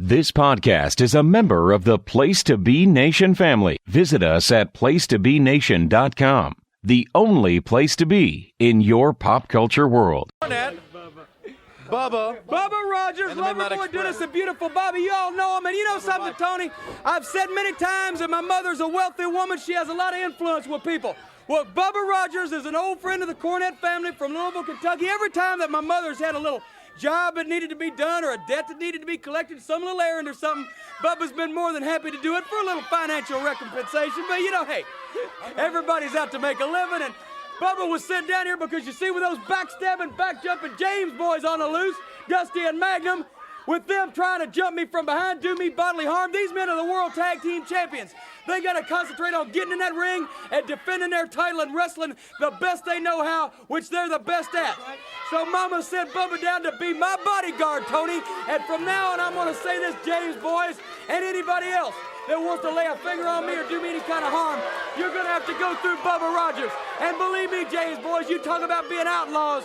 This podcast is a member of the Place to Be Nation family. Visit us at placetobenation.com, the only place to be in your pop culture world. Cornette, Bubba Rogers, Loverboy Dennis, and beautiful Bobby. You all know him. And you know something, Tony? I've said many times that my mother's a wealthy woman. She has a lot of influence with people. Well, Bubba Rogers is an old friend of the Cornette family from Louisville, Kentucky. Every time that my mother's had a little job that needed to be done or a debt that needed to be collected, some little errand or something, Bubba's been more than happy to do it for a little financial recompensation. But you know, hey, everybody's out to make a living, and Bubba was sent down here because you see with those backstabbing, back-jumping James boys on the loose, Dusty and Magnum, with them trying to jump me from behind, do me bodily harm, these men are the World Tag Team Champions. They got to concentrate on getting in that ring and defending their title and wrestling the best they know how, which they're the best at. So Mama sent Bubba down to be my bodyguard, Tony. And from now on, I'm going to say this, James boys, and anybody else that wants to lay a finger on me or do me any kind of harm, you're going to have to go through Bubba Rogers. And believe me, James boys, you talk about being outlaws.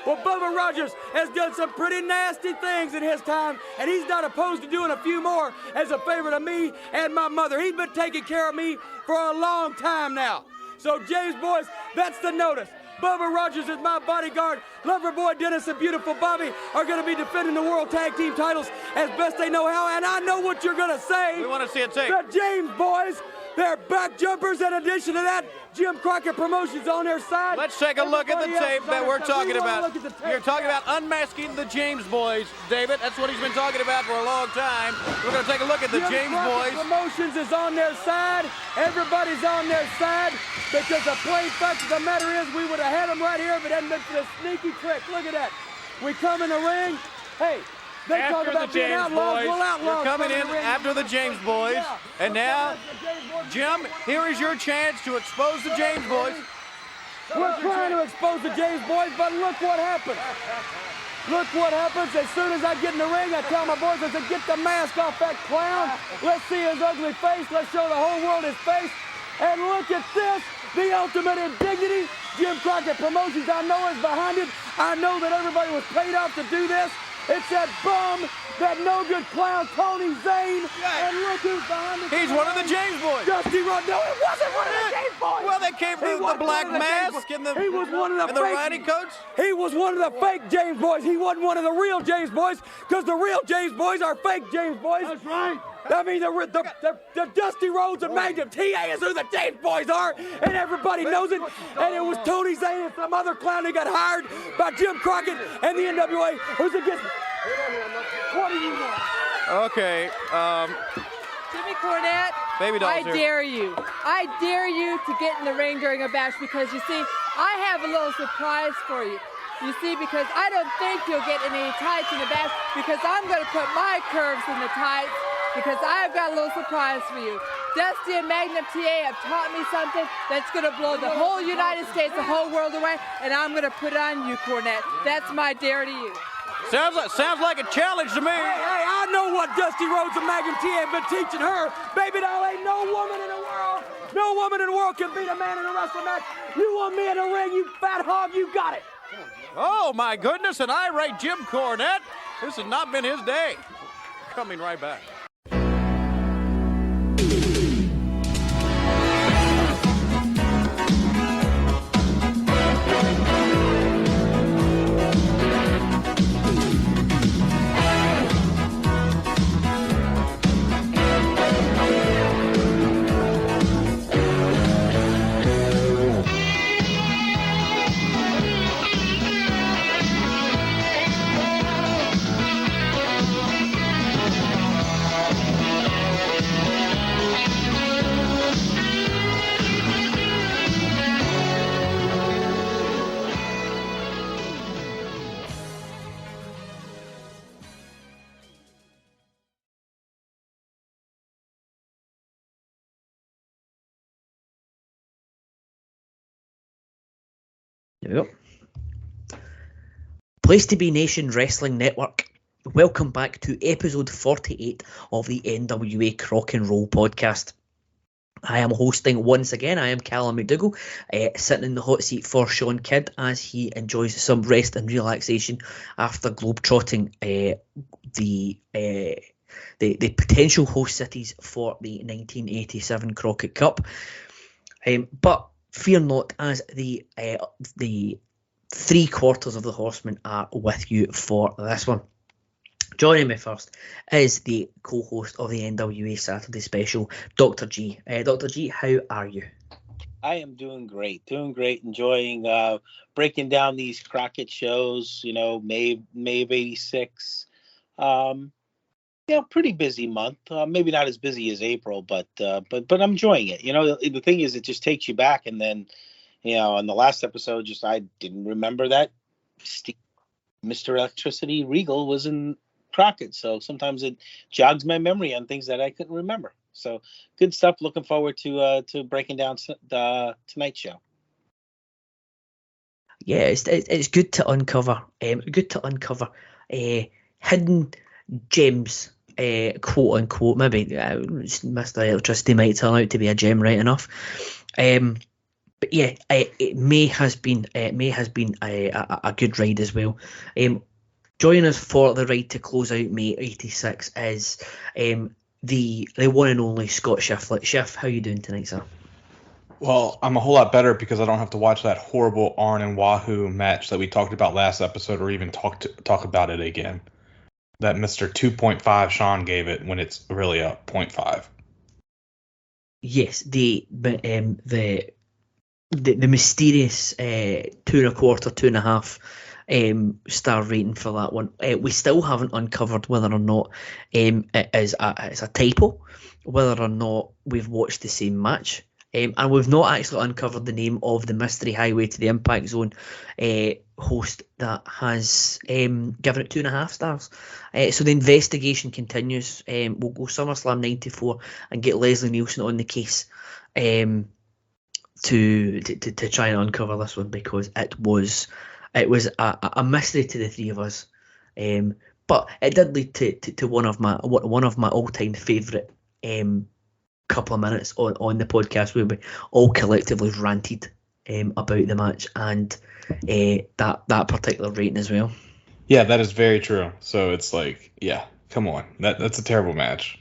Well, Bubba Rogers has done some pretty nasty things in his time, and he's not opposed to doing a few more as a favor to me and my mother. He's been taking care of me for a long time now. So, James boys, that's the notice. Bubba Rogers is my bodyguard. Loverboy Dennis and beautiful Bobby are going to be defending the World Tag Team titles as best they know how, and I know what you're going to say. We want to see it tape. The James boys, they're back jumpers. In addition to that, Jim Crockett Promotions on their side. Let's take a look at the tape that we're talking about. You're talking about unmasking the James boys, David. That's what he's been talking about for a long time. We're going to take a look at the James boys. Promotions is on their side. Everybody's on their side because the plain fact of the matter is we would have had them right here if it hadn't been for the sneaky trick. Look at that. We come in the ring. Hey. They talk about being outlaws. We'll outlaws. You're coming in after the James boys. Yeah. And now, Jim, here is your chance to expose the James boys. We're trying to expose the James boys, but look what happens. Look what happens. As soon as I get in the ring, I tell my boys, I said, get the mask off that clown. Let's see his ugly face. Let's show the whole world his face. And look at this, the ultimate indignity. Jim Crockett Promotions, I know, is behind it. I know that everybody was paid off to do this. It's that bum, that no-good clown, Tony Zane, and look who's behind the He's one of the James boys. Dusty Rod. No, it wasn't one of the James boys. Well, they came from the black mask and the riding coats. He was one of the fake James boys. He wasn't one of the real James boys, because the real James boys are fake James boys. That's right. I mean, the Dusty Rhodes and Magnum TA is who the James boys are, and everybody knows it. And it was Tony Zane and some other clown who got hired by Jim Crockett and the NWA, who's against. What do you want? Okay. Jimmy Cornette, I dare you. I dare you to get in the ring during a match because, you see, I have a little surprise for you. You see, because I don't think you'll get any tights in the back because I'm going to put my curves in the tights because I've got a little surprise for you. Dusty and Magnum TA have taught me something that's going to blow the whole United States, the whole world away, and I'm going to put it on you, Cornette. That's my dare to you. Sounds like a challenge to me. Hey, I know what Dusty Rhodes and Magnum TA have been teaching her. Baby doll, ain't no woman in the world. No woman in the world can beat a man in a wrestling match. You want me in the ring, you fat hog, you got it. Oh, my goodness, an irate Jim Cornette. This has not been his day. Coming right back. Yep. Place to Be Nation Wrestling Network. Welcome back to episode 48 of the NWA Crock Roll podcast. I am hosting once again. I am Callum McDougall, sitting in the hot seat for Shawn Kidd as he enjoys some rest and relaxation after globetrotting the the potential host cities for the 1987 Crockett Cup. But fear not, as the 3/4 of the Horsemen are with you for this one. Joining me first is the co-host of the NWA Saturday Special, Dr. G. Dr. G, how are you? I am doing great, enjoying breaking down these Crockett shows, May of 86. Pretty busy month. Maybe not as busy as April, but I'm enjoying it. The thing is, it just takes you back, and then, on the last episode, I didn't remember that Mr. Electricity Regal was in Crockett, so sometimes it jogs my memory on things that I couldn't remember. So good stuff. Looking forward to breaking down tonight's show. Yeah, it's good to uncover. Hidden gems, quote unquote. Maybe Mr. Electricity might turn out to be a gem, right enough. But yeah, May has been a good ride as well. Joining us for the ride to close out May 86 is the one and only Scott Shiflett. Schiff, how you doing tonight, sir? Well, I'm a whole lot better because I don't have to watch that horrible Arn and Wahoo match that we talked about last episode, or even talk about it again. That Mr. 2.5 Shawn gave it when it's really a 0.5. Yes, the mysterious 2.25, 2.5 star rating for that one. We still haven't uncovered whether or not it is a typo, whether or not we've watched the same match, and we've not actually uncovered the name of the Mystery Highway to the Impact Zone host that has given it 2.5 stars. So the investigation continues. We'll go SummerSlam 94 and get Leslie Nielsen on the case to try and uncover this one, because it was a mystery to the three of us, but it did lead to one of my all-time favourite couple of minutes on the podcast, where we all collectively ranted about the match and that particular rating as well. Yeah, that is very true. So it's like, yeah, come on, that's a terrible match.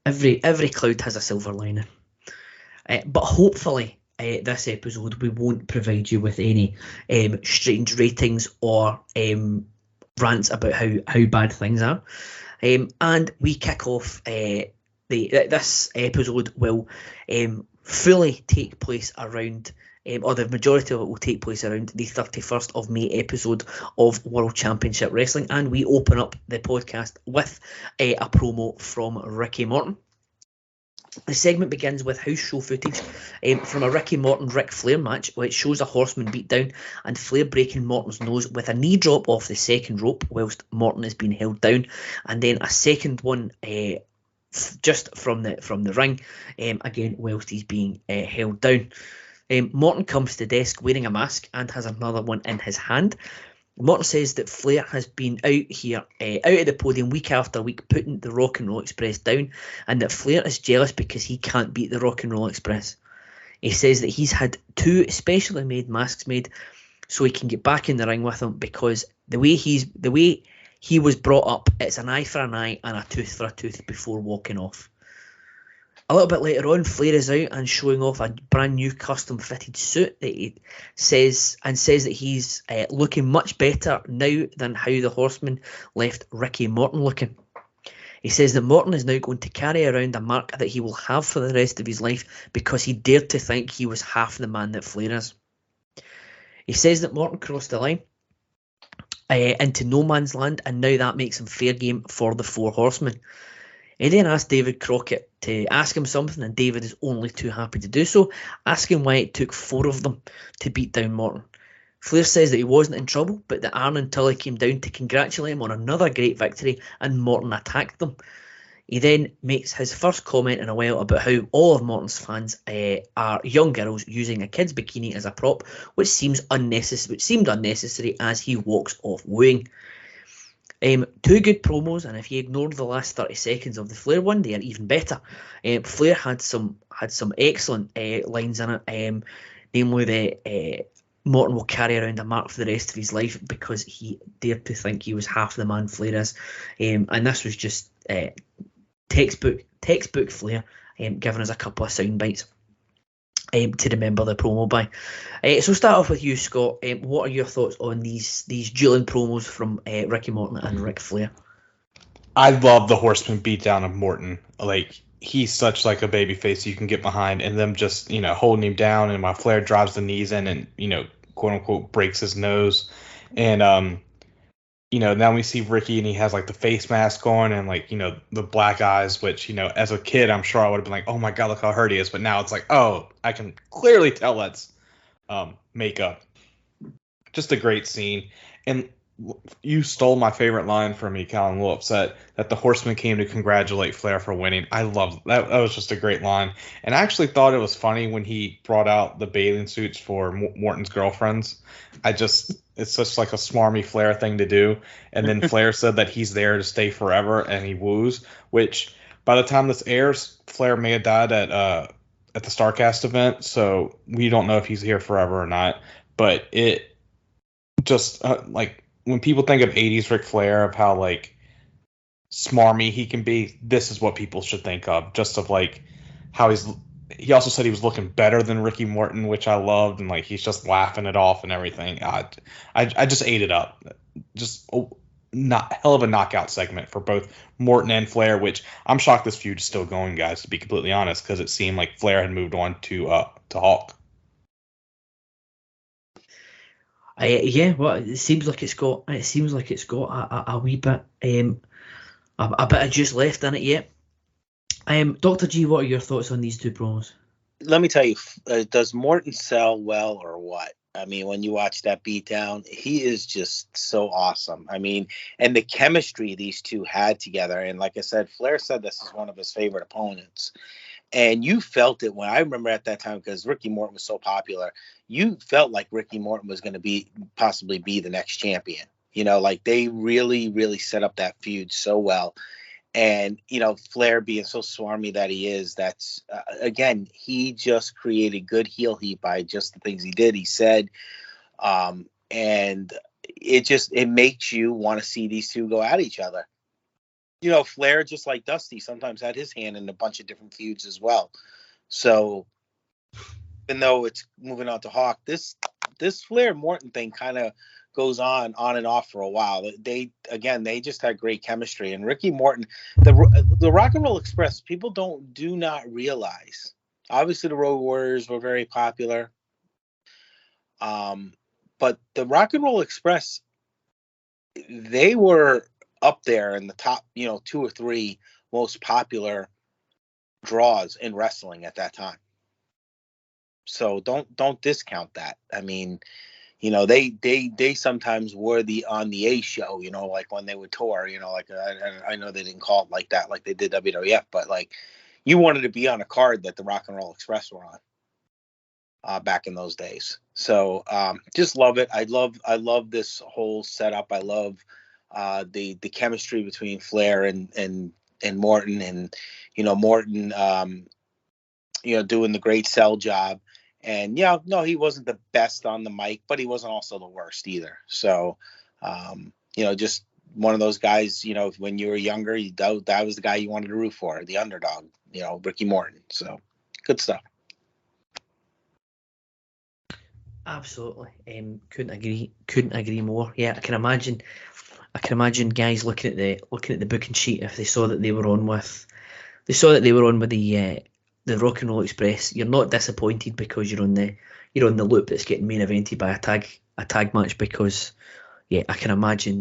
Every cloud has a silver lining, but hopefully, this episode, we won't provide you with any strange ratings or rants about how bad things are. And we kick off this episode will fully take place around, or the majority of it will take place around the 31st of May episode of World Championship Wrestling. And we open up the podcast with a promo from Ricky Morton. The segment begins with house show footage from a Ricky Morton-Ric Flair match, which shows a Horseman beatdown and Flair breaking Morton's nose with a knee drop off the second rope whilst Morton is being held down, and then a second one just from the ring, again whilst he's being held down. Morton comes to the desk wearing a mask and has another one in his hand. Morton says that Flair has been out here, out of the podium week after week, putting the Rock and Roll Express down, and that Flair is jealous because he can't beat the Rock and Roll Express. He says that he's had 2 specially made masks made so he can get back in the ring with him, because the way he was brought up, it's an eye for an eye and a tooth for a tooth before walking off. A little bit later on, Flair is out and showing off a brand new custom fitted suit that he says that he's looking much better now than how the Horseman left Ricky Morton looking. He says that Morton is now going to carry around a mark that he will have for the rest of his life because he dared to think he was half the man that Flair is. He says that Morton crossed the line into no man's land, and now that makes him fair game for the 4 Horsemen. He then asked David Crockett to ask him something, and David is only too happy to do so, asking why it took 4 of them to beat down Morton. Flair says that he wasn't in trouble, but that Arn and Tully came down to congratulate him on another great victory, and Morton attacked them. He then makes his first comment in a while about how all of Morton's fans are young girls using a kid's bikini as a prop, which seemed unnecessary as he walks off wooing. 2 good promos, and if you ignore the last 30 seconds of the Flair one, they are even better. Flair had some excellent lines in it, namely the Morton will carry around a mark for the rest of his life because he dared to think he was half the man Flair is, and this was just textbook Flair, giving us a couple of sound bites to remember the promo by. So start off with you, Scott. What are your thoughts on these dueling promos from Ricky Morton and Ric Flair? I love the Horseman beatdown of Morton. Like, he's such like a babyface you can get behind, and them just, holding him down, and while Flair drives the knees in and, quote unquote breaks his nose. And now we see Ricky and he has like the face mask on and like, the black eyes, which, as a kid I'm sure I would have been like, oh my God, look how hurt he is. But now it's like, oh, I can clearly tell that's makeup. Just a great scene. And you stole my favorite line from me, Cal. I'm a little upset that the Horseman came to congratulate Flair for winning. I love that. That was just a great line. And I actually thought it was funny when he brought out the bathing suits for Morton's girlfriends. It's such like a smarmy Flair thing to do. And then Flair said that he's there to stay forever, and he woos, which by the time this airs, Flair may have died at the StarCast event. So we don't know if he's here forever or not. But it just like, when people think of 80s Ric Flair, of how like smarmy he can be, this is what people should think of. Just of like how he also said he was looking better than Ricky Morton, which I loved, and like he's just laughing it off and everything. I just ate it up. Just not hell of a knockout segment for both Morton and Flair, which I'm shocked this feud is still going, guys, to be completely honest, because it seemed like Flair had moved on to Hulk. Well, it seems like it's got a wee bit a bit of juice left in it yet. Dr. G, what are your thoughts on these two promos? Let me tell you, does Morton sell well or what? I mean, when you watch that beatdown, he is just so awesome. I mean, and the chemistry these two had together. And like I said, Flair said this is one of his favorite opponents. And you felt it when I remember at that time, because Ricky Morton was so popular, you felt like Ricky Morton was going to possibly be the next champion. Like they really, really set up that feud so well. And, Flair being so swarmy that he is, that's, again, he just created good heel heat by just the things he did, he said. And it makes you want to see these two go at each other. Flair, just like Dusty, sometimes had his hand in a bunch of different feuds as well. So even though it's moving on to Hawk, this Flair Morton thing kind of goes on and off for a while. They just had great chemistry. And Ricky Morton, the Rock and Roll Express, people do not realize. Obviously, the Road Warriors were very popular. But the Rock and Roll Express, they were up there in the top, 2 or 3 most popular draws in wrestling at that time. So don't discount that. I mean, they sometimes were on the A show, like when they would tour, like I know they didn't call it like that, like they did WWF, but like you wanted to be on a card that the Rock and Roll Express were on back in those days. So just love it. I love this whole setup. I love the chemistry between Flair and Morton, and Morton doing the great sell job. And he wasn't the best on the mic, but he wasn't also the worst either. So just one of those guys, when you were younger, that was the guy you wanted to root for, the underdog, Ricky Morton. So good stuff. Absolutely. Couldn't agree more. Yeah, I can imagine guys looking at the booking sheet, if they saw that they were on with the Rock and Roll Express. You're not disappointed because you're on the loop that's getting main evented by a tag match, because I can imagine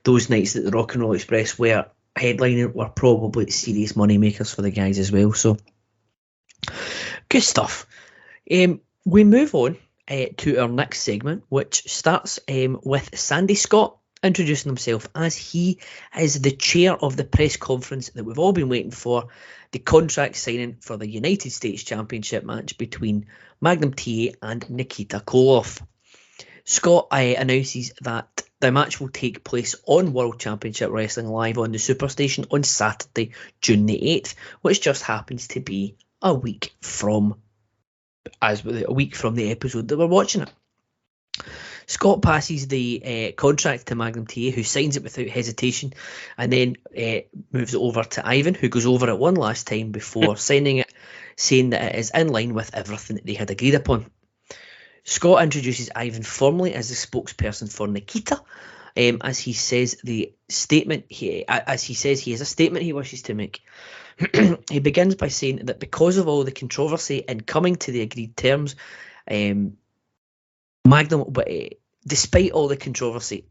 those nights that the Rock and Roll Express were headlining were probably serious money makers for the guys as well. So good stuff. We move on to our next segment, which starts with Sandy Scott introducing himself as he is the chair of the press conference that we've all been waiting for, the contract signing for the United States Championship match between Magnum TA and Nikita Koloff. Scott announces that the match will take place on World Championship Wrestling Live on the Superstation on Saturday, June the 8th, which just happens to be a week from the episode that we're watching it. Scott passes the contract to Magnum TA, who signs it without hesitation, and then moves it over to Ivan, who goes over it one last time before signing it, saying that it is in line with everything that they had agreed upon. Scott introduces Ivan formally as the spokesperson for Nikita, as he says he has a statement he wishes to make. He begins by saying that because of all the controversy in coming to the agreed terms, Magnum, despite all the controversy,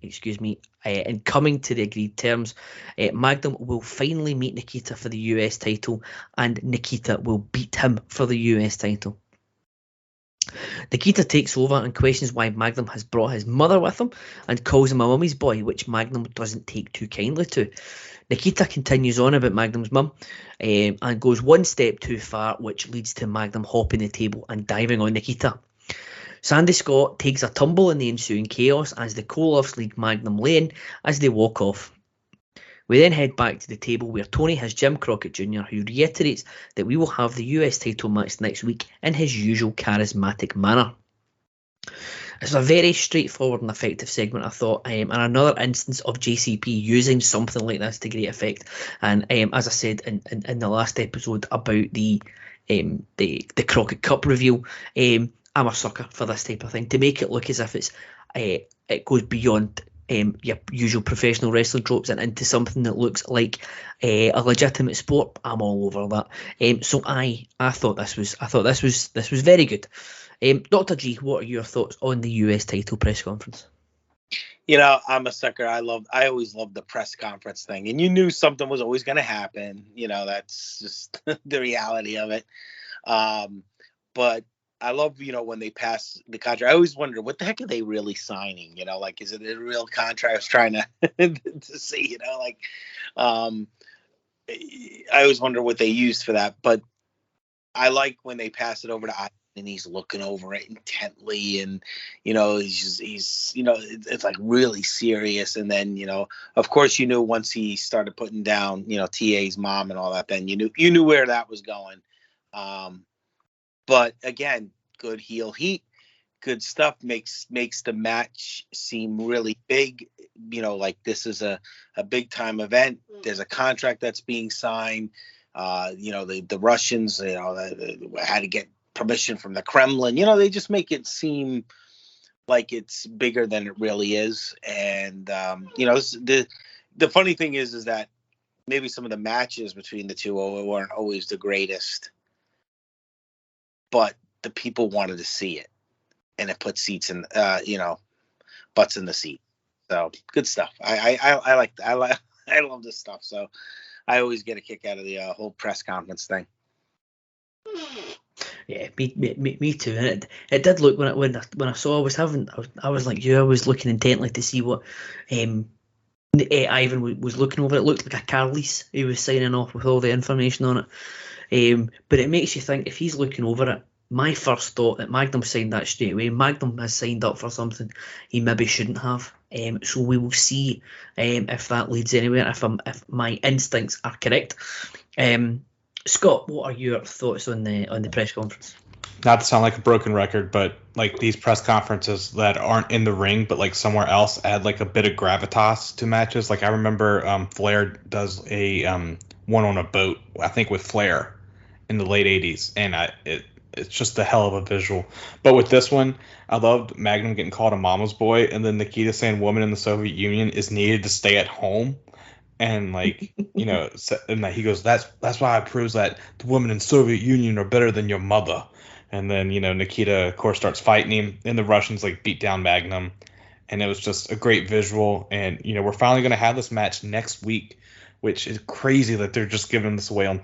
in coming to the agreed terms, Magnum will finally meet Nikita for the US title, and Nikita will beat him for the US title. Nikita takes over and questions why Magnum has brought his mother with him and calls him a mummy's boy, which Magnum doesn't take too kindly to. Nikita continues on about Magnum's mum and goes one step too far, which leads to Magnum hopping the table and diving on Nikita. Sandy Scott takes a tumble in the ensuing chaos as the Koloffs lead Magnum lane as they walk off. We then head back to the table where Tony has Jim Crockett Jr., who reiterates that we will have the US title match next week in his usual charismatic manner. It's a very straightforward and effective segment, I thought, and another instance of JCP using something like this to great effect. And as I said in the last episode about the Crockett Cup reveal, I'm a sucker for this type of thing, to make it look as if it goes beyond your usual professional wrestling tropes and into something that looks like a legitimate sport. I'm all over that. So I thought this was very good. Dr. G, what are your thoughts on the US title press conference? I'm a sucker. I always loved the press conference thing, and you knew something was always going to happen. That's just the reality of it. But I love, when they pass the contract. I always wonder, what the heck are they really signing? Is it a real contract? I was trying to see, I always wonder what they used for that. But I like when they pass it over to Ivan and he's looking over it intently, and he's it's like really serious. And then of course you knew once he started putting down TA's mom and all that, then you knew where that was going. But again, good heel heat, good stuff, makes the match seem really big. Like this is a big time event. There's a contract that's being signed. The Russians, had to get permission from the Kremlin. They just make it seem like it's bigger than it really is. And the funny thing is that maybe some of the matches between the two weren't always the greatest, but the people wanted to see it, and it put seats in, butts in the seat. So good stuff. I like that. I love this stuff. So I always get a kick out of the whole press conference thing. Yeah, me too. And it did look when I saw I was like you. I was looking intently to see what Ivan was looking over. It looked like a car lease he was signing off with all the information on it. But it makes you think, if he's looking over it, my first thought that Magnum signed that straight away. Magnum has signed up for something he maybe shouldn't have. So we will see if that leads anywhere, if my instincts are correct. Scott, what are your thoughts on the press conference? Not to sound like a broken record, but like these press conferences that aren't in the ring but like somewhere else add like a bit of gravitas to matches. Like I remember Flair does a one on a boat, I think with Flair in the late 80s, and it's just a hell of a visual. But with this one, I loved Magnum getting called a mama's boy, and then Nikita saying woman in the Soviet Union is needed to stay at home. And like, and he goes, that's why it proves that the women in Soviet Union are better than your mother. And then, Nikita, of course, starts fighting him, and the Russians like beat down Magnum. And it was just a great visual. And, we're finally going to have this match next week, which is crazy that they're just giving this away on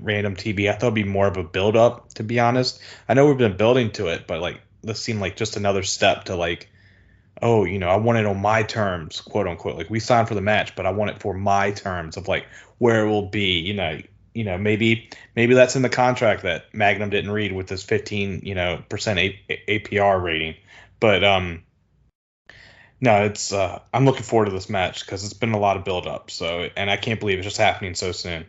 random TV. I thought it'd be more of a build up, to be honest. I know we've been building to it, but like this seemed like just another step to like, oh, I want it on my terms, quote unquote. Like we signed for the match, but I want it for my terms of like where it will be. Maybe that's in the contract that Magnum didn't read with this 15% APR rating. But no, it's I'm looking forward to this match because it's been a lot of build up. So, and I can't believe it's just happening so soon.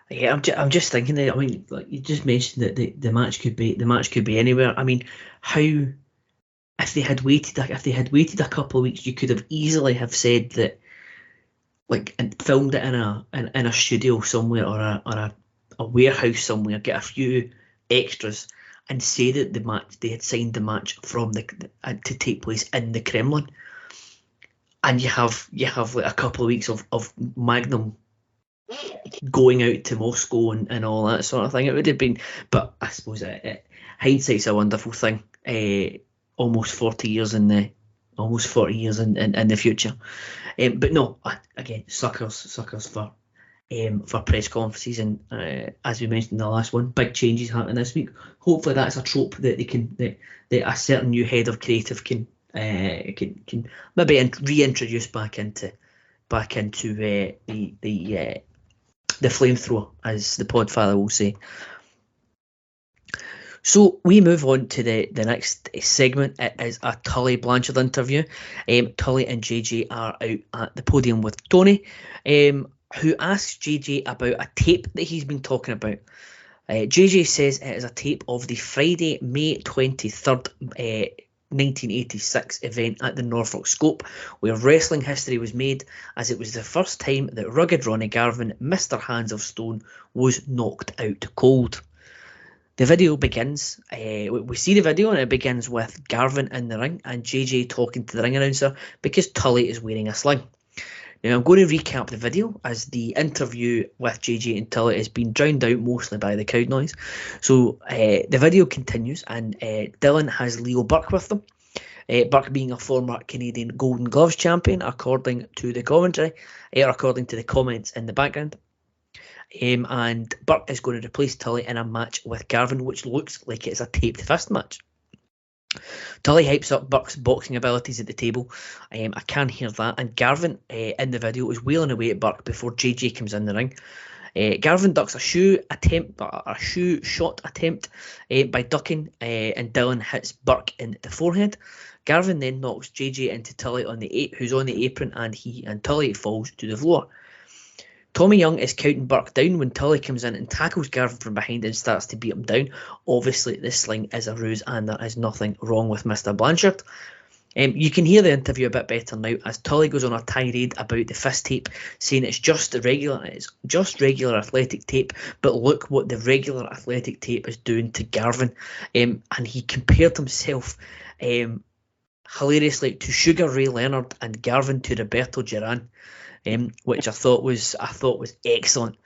Yeah, I'm just thinking that. I mean, like you just mentioned that the match could be anywhere. I mean, how if they had waited a couple of weeks, you could have easily have said that, like, and filmed it in a studio somewhere or a warehouse somewhere, get a few extras, and say that the match they had signed the match from to take place in the Kremlin, and you have like a couple of weeks of Magnum going out to Moscow and all that sort of thing. It would have been, but I suppose hindsight's a wonderful thing. Almost 40 years in the future. But no, again, suckers for press conferences, and as we mentioned in the last one, big changes happening this week. Hopefully that's a trope that that a certain new head of creative can maybe reintroduce back into the flamethrower, as the Podfather will say. So we move on to the next segment. It is a Tully Blanchard interview. Tully and JJ are out at the podium with Tony, who asks JJ about a tape that he's been talking about. JJ says it is a tape of the Friday, May 23rd, 1986 event at the Norfolk Scope, where wrestling history was made, as it was the first time that rugged Ronnie Garvin, Mr. Hands of Stone, was knocked out cold. The video begins, we see the video, and it begins with Garvin in the ring and JJ talking to the ring announcer because Tully is wearing a sling. Now, I'm going to recap the video, as the interview with JJ and Tully has been drowned out mostly by the crowd noise. So the video continues, and Dillon has Leo Burke with them. Burke being a former Canadian Golden Gloves champion, according to the commentary, or according to the comments in the background. And Burke is going to replace Tully in a match with Garvin, which looks like it's a taped fist match. Tully hypes up Burke's boxing abilities at the table. I can hear that. And Garvin in the video is wailing away at Burke before JJ comes in the ring. Garvin ducks a shoe shot attempt by ducking, and Dillon hits Burke in the forehead. Garvin then knocks JJ into Tully who's on the apron, and Tully falls to the floor. Tommy Young is counting Burke down when Tully comes in and tackles Garvin from behind and starts to beat him down. Obviously, this sling is a ruse, and there is nothing wrong with Mr. Blanchard. You can hear the interview a bit better now, as Tully goes on a tirade about the fist tape, saying it's just regular athletic tape, but look what the regular athletic tape is doing to Garvin. And he compared himself hilariously to Sugar Ray Leonard and Garvin to Roberto Duran. Which I thought was excellent.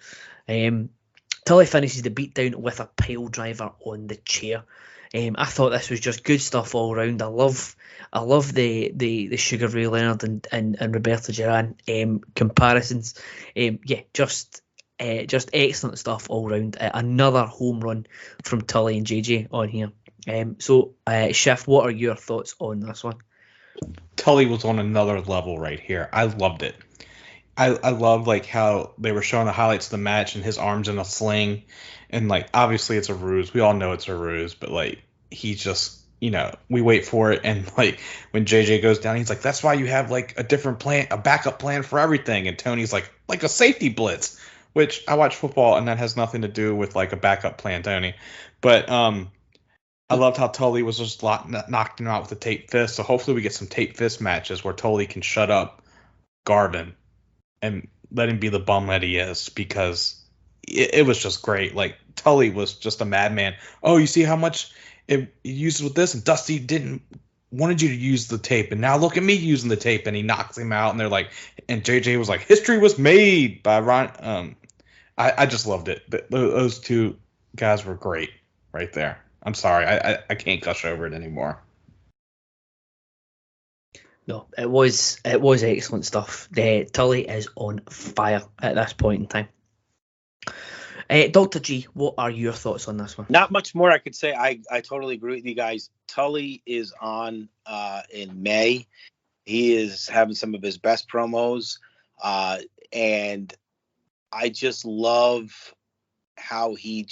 Tully finishes the beatdown with a pile driver on the chair. I thought this was just good stuff all around. I love the Sugar Ray Leonard and Roberto Duran comparisons. Just excellent stuff all round. Another home run from Tully and JJ on here. So, Chef, what are your thoughts on this one? Tully was on another level right here. I loved it. I love like how they were showing the highlights of the match and his arms in a sling, and like obviously it's a ruse. We all know it's a ruse, but like he just, we wait for it, and like when JJ goes down, he's like, that's why you have like a different plan, a backup plan for everything. And Tony's like a safety blitz, which I watch football and that has nothing to do with like a backup plan, Tony. But I loved how Tully was just knocking him out with a tape fist. So hopefully we get some tape fist matches where Tully can shut up Garvin and let him be the bum that he is, because it was just great. Like, Tully was just a madman. Oh, you see how much it uses with this, and Dusty wanted you to use the tape, and now look at me using the tape, and he knocks him out, and they're like, and JJ was like, history was made by Ron. I just loved it. Those two guys were great right there. I'm sorry, I can't gush over it anymore. No, it was excellent stuff. Tully is on fire at this point in time. Dr. G, what are your thoughts on this one? Not much more I could say. I totally agree with you guys. Tully is on in May. He is having some of his best promos. And I just love how he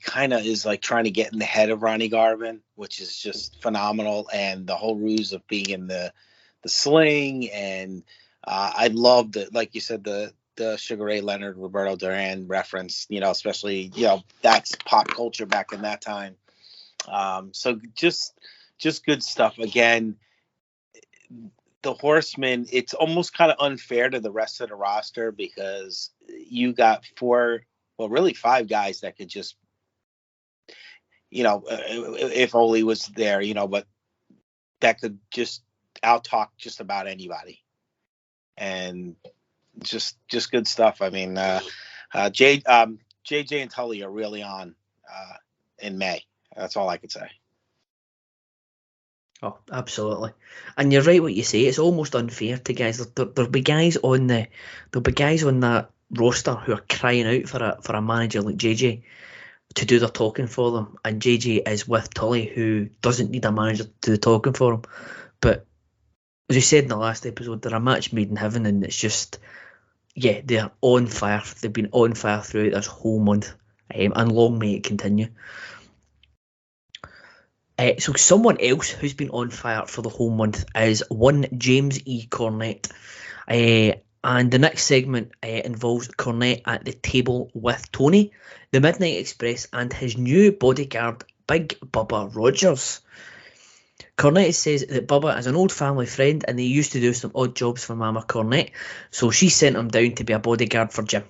kind of is like trying to get in the head of Ronnie Garvin, which is just phenomenal. And the whole ruse of being in the sling. And I love that, like you said, the the Sugar Ray Leonard, Roberto Duran reference, especially, that's pop culture back in that time. So just good stuff. Again, the Horsemen, it's almost kind of unfair to the rest of the roster because you got 5 guys that could just, if Ole was there, but that could just out-talk just about anybody. And just good stuff. I mean, JJ and Tully are really on in May. That's all I could say. Oh, absolutely. And you're right what you say. It's almost unfair to guys. There'll be guys on that roster who are crying out for a manager like JJ to do their talking for them. And JJ is with Tully, who doesn't need a manager to do the talking for him. But as we said in the last episode, they're a match made in heaven, and it's just, they're on fire. They've been on fire throughout this whole month, and long may it continue. So someone else who's been on fire for the whole month is one James E. Cornette. And the next segment involves Cornette at the table with Tony, the Midnight Express, and his new bodyguard, Big Bubba Rogers. Cornette says that Bubba is an old family friend and they used to do some odd jobs for Mama Cornette, so she sent him down to be a bodyguard for Jim.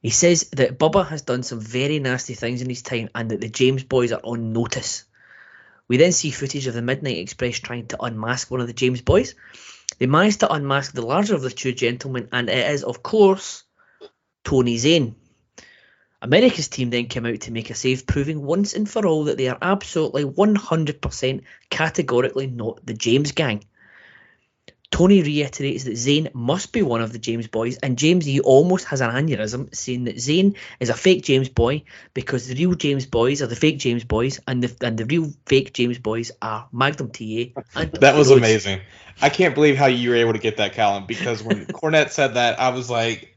He says that Bubba has done some very nasty things in his time and that the James boys are on notice. We then see footage of the Midnight Express trying to unmask one of the James boys. They manage to unmask the larger of the two gentlemen, and it is, of course, Tony Zane. America's team then came out to make a save, proving once and for all that they are absolutely 100% categorically not the James gang. Tony reiterates that Zane must be one of the James boys, and James E almost has an aneurysm, saying that Zane is a fake James boy because the real James boys are the fake James boys, and the real fake James boys are Magnum TA. And that was amazing. I can't believe how you were able to get that, Callum, because when Cornette said that, I was like,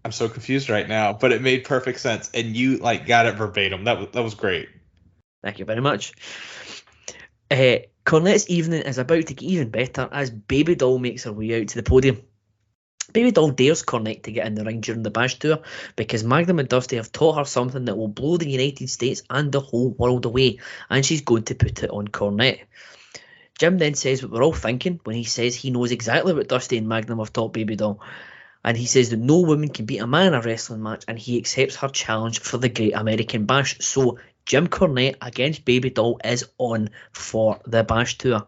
I'm so confused right now, but it made perfect sense, and you got it verbatim. That was great. Thank you very much. Cornette's evening is about to get even better as Baby Doll makes her way out to the podium. Baby Doll dares Cornette to get in the ring during the Bash Tour because Magnum and Dusty have taught her something that will blow the United States and the whole world away, and she's going to put it on Cornette. Jim then says what we're all thinking when he says he knows exactly what Dusty and Magnum have taught Baby Doll. And he says that no woman can beat a man in a wrestling match, and he accepts her challenge for the Great American Bash. So Jim Cornette against Baby Doll is on for the Bash Tour.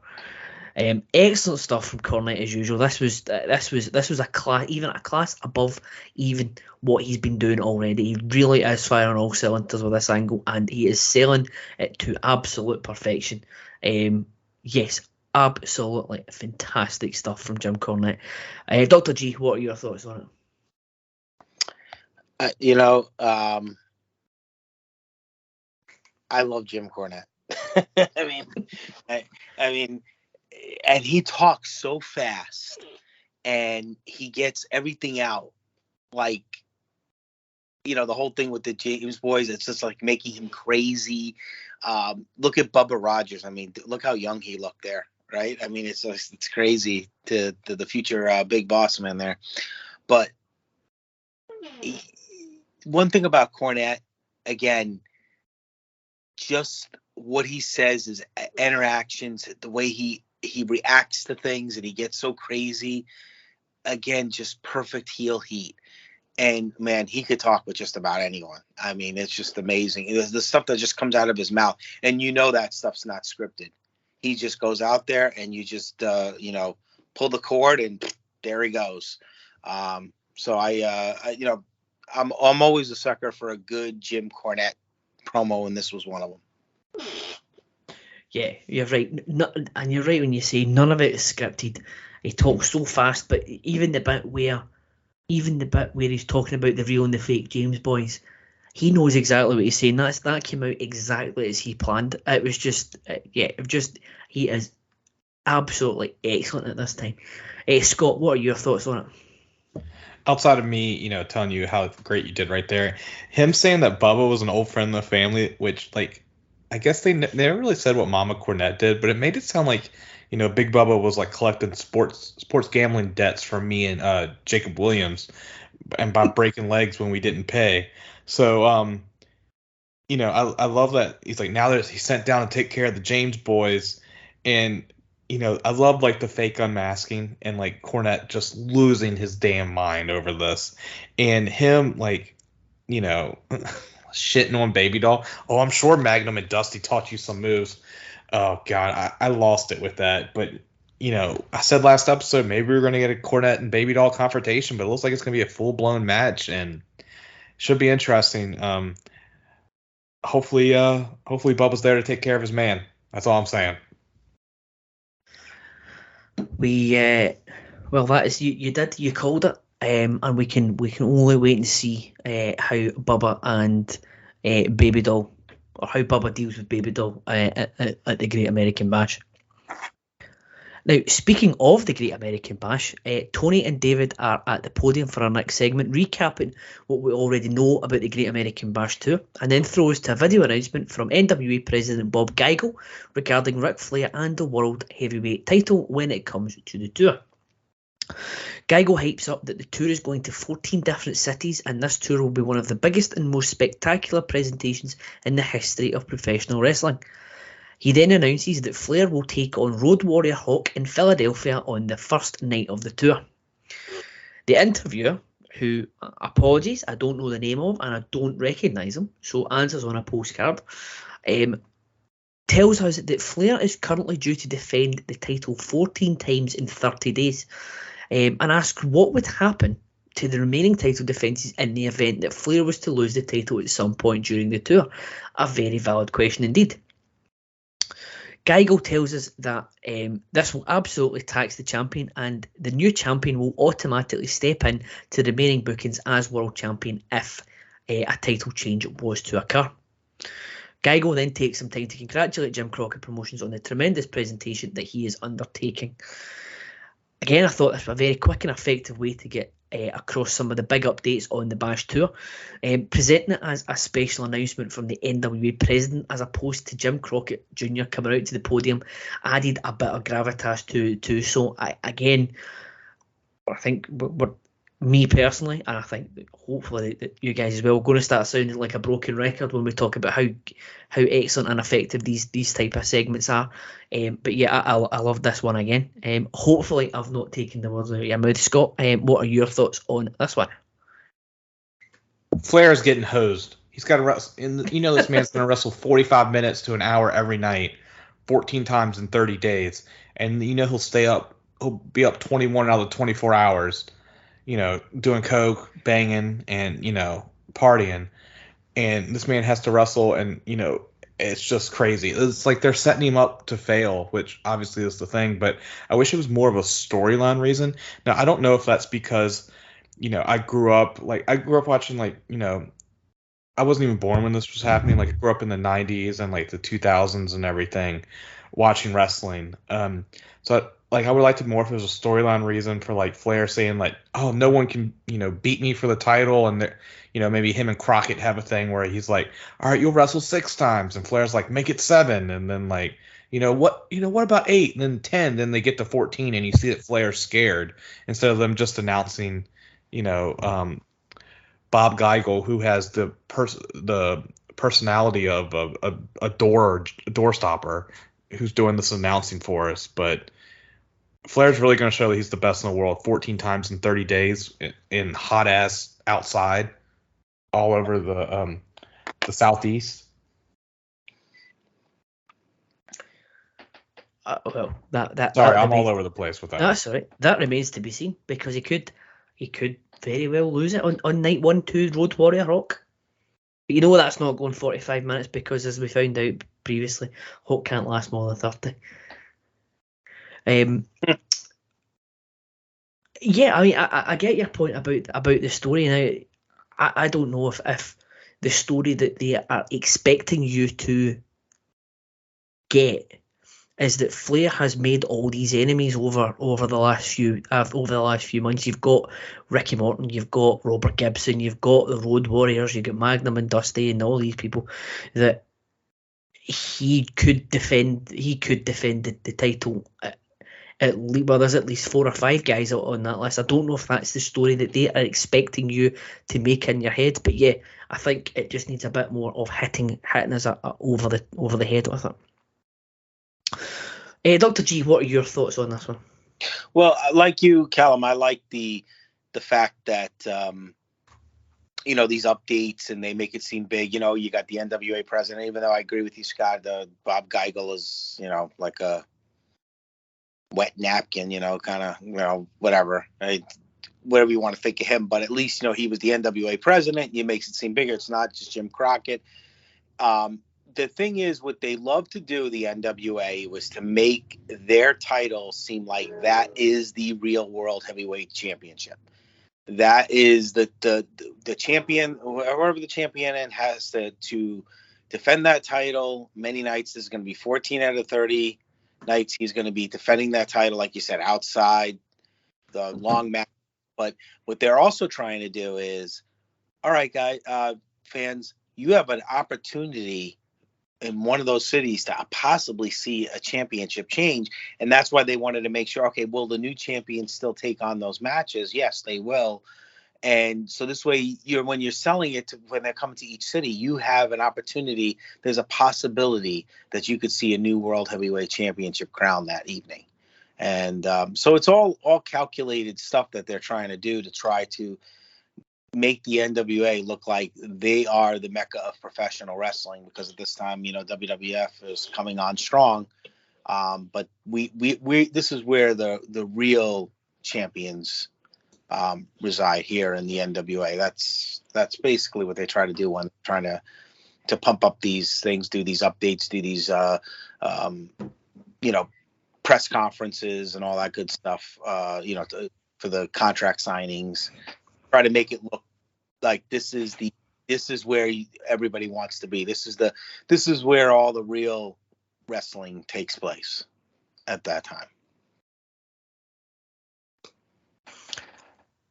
Excellent stuff from Cornette as usual. This was a class above even what he's been doing already. He really is firing all cylinders with this angle, and he is selling it to absolute perfection. Yes, absolutely fantastic stuff from Jim Cornette. Dr. G, what are your thoughts on it? I love Jim Cornette. I mean, and he talks so fast, and he gets everything out. The whole thing with the James boys, it's just making him crazy. Look at Bubba Rogers. I mean, look how young he looked there, right? I mean, it's crazy to the future big boss man there. But one thing about Cornette, again, just what he says, his interactions, the way he reacts to things, and he gets so crazy. Again, just perfect heel heat. And man, he could talk with just about anyone. I mean, it's just amazing. It's the stuff that just comes out of his mouth, and that stuff's not scripted. He just goes out there, and you just pull the cord, and there he goes. So I'm always a sucker for a good Jim Cornette promo, and this was one of them. Yeah, you're right. And you're right when you say none of it is scripted. He talks so fast, but even the bit where he's talking about the real and the fake James boys, he knows exactly what he's saying. That came out exactly as he planned. It was just, he is absolutely excellent at this time. Scott, what are your thoughts on it? Outside of me, telling you how great you did right there, him saying that Bubba was an old friend of the family, which, I guess they never really said what Mama Cornette did, but it made it sound like Big Bubba was like collecting sports gambling debts from me and Jacob Williams, and by breaking legs when we didn't pay. So I love that he's like, now that he's sent down to take care of the James boys, and I love like the fake unmasking and like Cornette just losing his damn mind over this, and him like shitting on Baby Doll. Oh, I'm sure Magnum and Dusty taught you some moves. Oh God, I lost it with that. But I said last episode maybe we're gonna get a Cornette and Baby Doll confrontation, but it looks like it's gonna be a full blown match and should be interesting. Hopefully Bubba's there to take care of his man. That's all I'm saying. That is you called it, and we can only wait and see how Bubba and Baby Doll, or how Bubba deals with Baby Doll at the Great American Bash. Now, speaking of the Great American Bash, Tony and David are at the podium for our next segment, recapping what we already know about the Great American Bash tour, and then throw us to a video announcement from NWA President Bob Geigel regarding Ric Flair and the World Heavyweight title when it comes to the tour. Geigel hypes up that the tour is going to 14 different cities, and this tour will be one of the biggest and most spectacular presentations in the history of professional wrestling. He then announces that Flair will take on Road Warrior Hawk in Philadelphia on the first night of the tour. The interviewer, who, apologies, I don't know the name of and I don't recognise him, so answers on a postcard, tells us that Flair is currently due to defend the title 14 times in 30 days, and asks what would happen to the remaining title defences in the event that Flair was to lose the title at some point during the tour. A very valid question indeed. Geigel tells us that this will absolutely tax the champion, and the new champion will automatically step in to the remaining bookings as world champion if a title change was to occur. Geigel then takes some time to congratulate Jim Crockett Promotions on the tremendous presentation that he is undertaking. Again, I thought this was a very quick and effective way to get across some of the big updates on the Bash Tour, presenting it as a special announcement from the NWA president as opposed to Jim Crockett Jr. coming out to the podium, added a bit of gravitas to. So I think me personally, and I think hopefully that you guys as well, are going to start sounding like a broken record when we talk about how excellent and effective these type of segments are. But yeah, I love this one again. Hopefully I've not taken the words out of your mouth, Scott. What are your thoughts on this one? Flair is getting hosed. He's got to wrestle. This man's going to wrestle 45 minutes to an hour every night, 14 times in 30 days, and he'll stay up. He'll be up 21 out of the 24 hours. Doing coke, banging, and, partying. And this man has to wrestle, and, it's just crazy. It's like they're setting him up to fail, which obviously is the thing, but I wish it was more of a storyline reason. Now, I don't know if that's because, I grew up watching, I wasn't even born when this was happening. Like, I grew up in the 90s and, the 2000s and everything, watching wrestling. So I would like to more if there was a storyline reason for Flair saying oh, no one can beat me for the title, and maybe him and Crockett have a thing where he's like, all right, you'll wrestle 6 times, and Flair's like, make it 7, and then what about 8 and then 10, then they get to 14 and you see that Flair's scared instead of them just announcing Bob Geigel, who has the personality of a door stopper, who's doing this announcing for us. But Flair's really going to show that he's the best in the world 14 times in 30 days in hot ass outside all over the Southeast. Sorry, I'm all over the place with that. That's all right. That remains to be seen, because he could very well lose it on night 1 to Road Warrior Hawk. But that's not going 45 minutes, because as we found out previously, Hawk can't last more than 30. Yeah, I mean, I get your point about the story. Now, I don't know if the story that they are expecting you to get is that Flair has made all these enemies over the last few months. You've got Ricky Morton, you've got Robert Gibson, you've got the Road Warriors, you've got Magnum and Dusty and all these people that he could defend the title. Well, there's at least 4 or 5 guys on that list. I don't know if that's the story that they are expecting you to make in your head, but yeah, I think it just needs a bit more of hitting us over the head with it. Dr. G, what are your thoughts on this one? Well, like you, Callum, I like the fact that these updates, and they make it seem big. You got the NWA president, even though I agree with you, Scott. Bob Geigel is like a wet napkin, kind of, whatever, right? Whatever you want to think of him, but at least, he was the NWA president. It makes it seem bigger. It's not just Jim Crockett. The thing is, what they love to do, the NWA, was to make their title seem like that is the real World Heavyweight Championship. That is the champion, whoever the champion has to defend that title many nights. This is going to be 14 out of 30 nights he's going to be defending that title, like you said, outside the long match. But what they're also trying to do is, all right, guys, fans, you have an opportunity in one of those cities to possibly see a championship change. And that's why they wanted to make sure, okay, will the new champions still take on those matches? Yes, they will. And so this way, when you're selling it, when they're coming to each city, you have an opportunity. There's a possibility that you could see a new World Heavyweight Championship crown that evening. And so it's all calculated stuff that they're trying to do to try to make the NWA look like they are the mecca of professional wrestling, because at this time, WWF is coming on strong. But we this is where the real champions reside, here in the NWA. That's basically what they try to do when trying to pump up these things, do these updates, do these press conferences and all that good stuff. For the contract signings, try to make it look like this is where everybody wants to be. This is where all the real wrestling takes place at that time.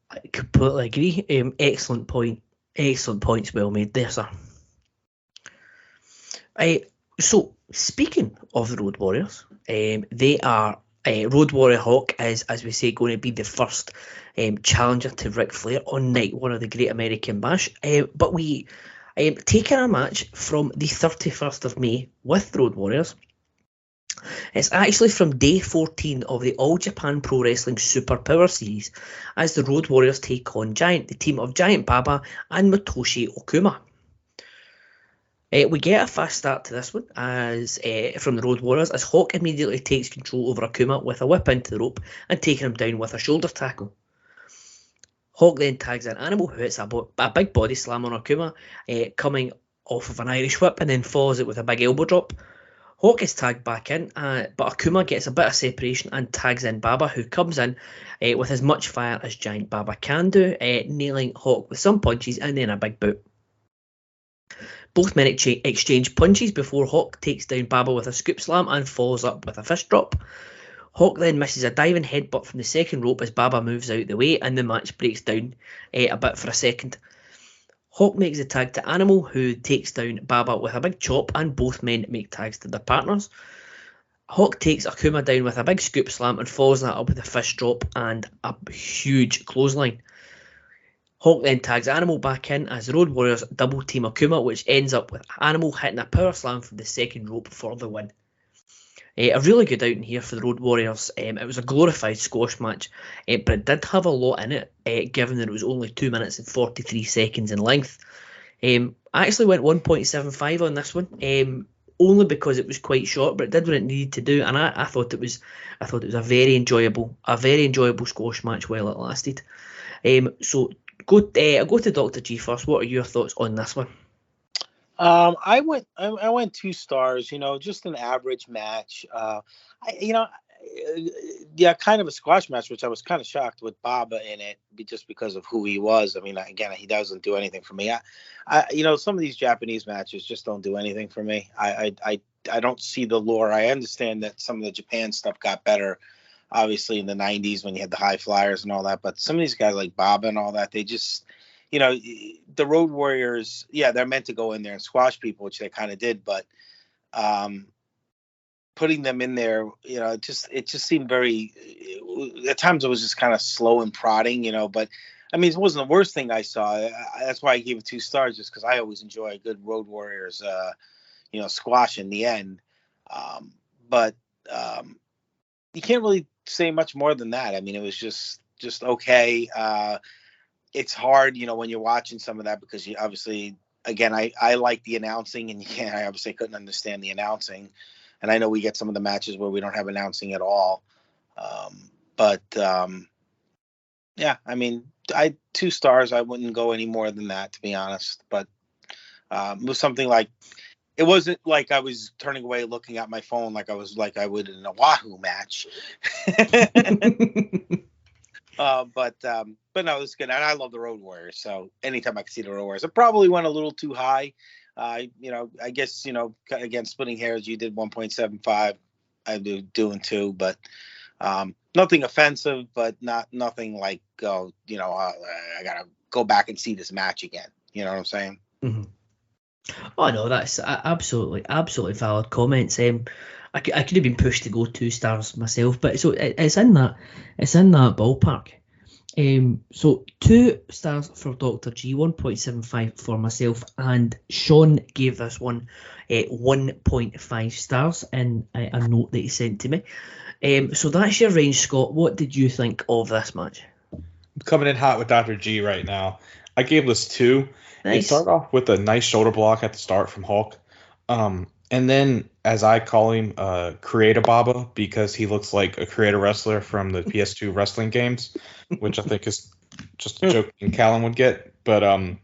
I completely agree. Excellent point. Excellent points well made there, sir. So, speaking of the Road Warriors, they are Road Warrior Hawk is, as we say, going to be the first challenger to Ric Flair on night 1 of the Great American Bash. But we taking a match from the 31st of May with Road Warriors. It's actually from day 14 of the All Japan Pro Wrestling Super Power Series, as the Road Warriors take on the team of Giant Baba and Matoshi Okuma. We get a fast start to this one as from the Road Warriors, as Hawk immediately takes control over Okuma with a whip into the rope and taking him down with a shoulder tackle. Hawk then tags in Animal, who hits a big body slam on Okuma, coming off of an Irish whip, and then follows it with a big elbow drop. Hawk is tagged back in, but Okuma gets a bit of separation and tags in Baba, who comes in with as much fire as Giant Baba can do, nailing Hawk with some punches and then a big boot. Both men exchange punches before Hawk takes down Baba with a scoop slam and follows up with a fist drop. Hawk then misses a diving headbutt from the second rope as Baba moves out the way, and the match breaks down a bit for a second. Hawk makes the tag to Animal, who takes down Baba with a big chop, and both men make tags to their partners. Hawk takes Okuma down with a big scoop slam and follows that up with a fist drop and a huge clothesline. Hawk then tags Animal back in as the Road Warriors double team Okuma, which ends up with Animal hitting a power slam from the second rope for the win. A really good outing here for the Road Warriors. It was a glorified squash match, but it did have a lot in it, given that it was only 2 minutes and 43 seconds in length. I actually went 1.75 on this one, only because it was quite short, but it did what it needed to do, and I thought it was a very enjoyable squash match while it lasted. So I'll go to Dr. G first. What are your thoughts on this one? I went 2 stars. Just an average match. Kind of a squash match, which I was kind of shocked with Baba in it, just because of who he was. I mean, again, he doesn't do anything for me. Some of these Japanese matches just don't do anything for me. I don't see the lure. I understand that some of the Japan stuff got better, obviously, in the 90s when you had the high flyers and all that. But some of these guys like Baba and all that, they just, the Road Warriors, they're meant to go in there and squash people, which they kind of did. But putting them in there, it just seemed very, at times it was just kind of slow and prodding, but I mean, it wasn't the worst thing I saw. That's why I gave it 2 stars, just because I always enjoy a good Road Warriors, squash in the end. But you can't really say much more than that. I mean, it was just okay. It's hard, when you're watching some of that, because you obviously, again, I like the announcing, and I obviously couldn't understand the announcing. And I know we get some of the matches where we don't have announcing at all. Yeah, I mean, 2 stars. I wouldn't go any more than that, to be honest. But it was something like, it wasn't like I was turning away looking at my phone like I would in a Wahoo match. But no, it was good. And I love the Road Warriors. So anytime I can see the Road Warriors, it probably went a little too high. I guess, again, splitting hairs, you did 1.75. I do doing 2, but nothing offensive, but nothing like, I got to go back and see this match again. You know what I'm saying? Mm-hmm. Oh, no, that's absolutely valid comments. I could have been pushed to go 2 stars myself, but so it's in that ballpark. So 2 stars for Dr. G, 1.75 for myself, and Shawn gave this one 1.5 stars in a note that he sent to me. So that's your range, Scott. What did you think of this match? I'm coming in hot with Dr. G right now. I gave this 2. Nice. It started off with a nice shoulder block at the start from Hulk. And then, as I call him, Creator Baba, because he looks like a creator wrestler from the PS2 wrestling games, which I think is just a joke Callum would get. But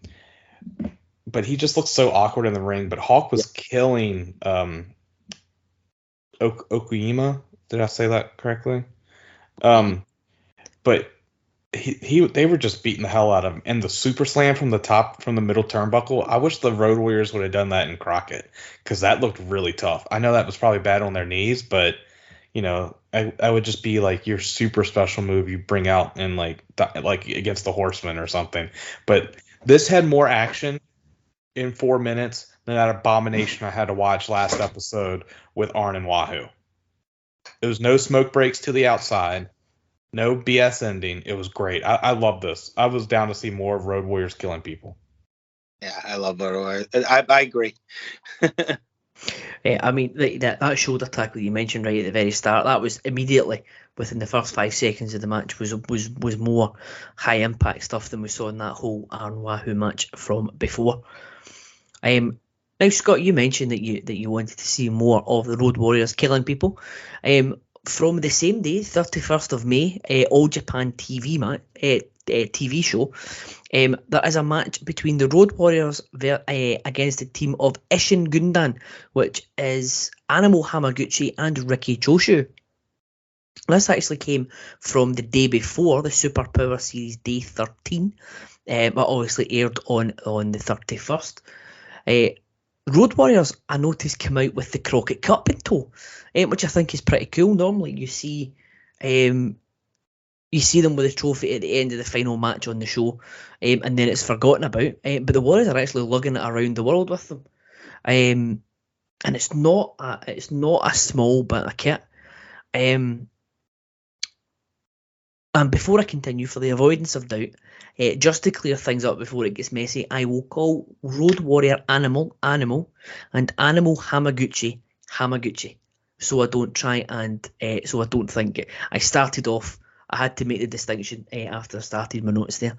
he just looks so awkward in the ring. But Hulk was killing Okuyama. Did I say that correctly? But they were just beating the hell out of him. And the super slam from the middle turnbuckle, I wish the Road Warriors would have done that in Crockett, because that looked really tough. I know that was probably bad on their knees, but I would just be like your super special move you bring out in like against the Horsemen or something. But this had more action in 4 minutes than that abomination I had to watch last episode with Arn and Wahoo. There was no smoke breaks to the outside. No BS ending. It was great. I love this. I was down to see more of Road Warriors killing people. Yeah, I love Road Warriors. I agree. I mean, that shoulder tackle you mentioned right at the very start, that was immediately within the first 5 seconds of the match was more high impact stuff than we saw in that whole Arn Wahoo match from before. Now, Scott, you mentioned that you wanted to see more of the Road Warriors killing people. From the same day, 31st of May, All Japan TV TV show, there is a match between the Road Warriors against the team of Ishin Gundan, which is Animal Hamaguchi and Riki Choshu. This actually came from the day before the Superpower Series Day 13, but obviously aired on the 31st. Road Warriors, I noticed, come out with the Crockett Cup in tow, which I think is pretty cool. Normally you see them with a trophy at the end of the final match on the show, and then it's forgotten about. But the Warriors are actually lugging it around the world with them, and it's not a small bit of kit. And before I continue, for the avoidance of doubt, just to clear things up before it gets messy, I will call Road Warrior Animal, and Animal Hamaguchi, so I don't think it. I started off, I had to make the distinction after I started my notes there.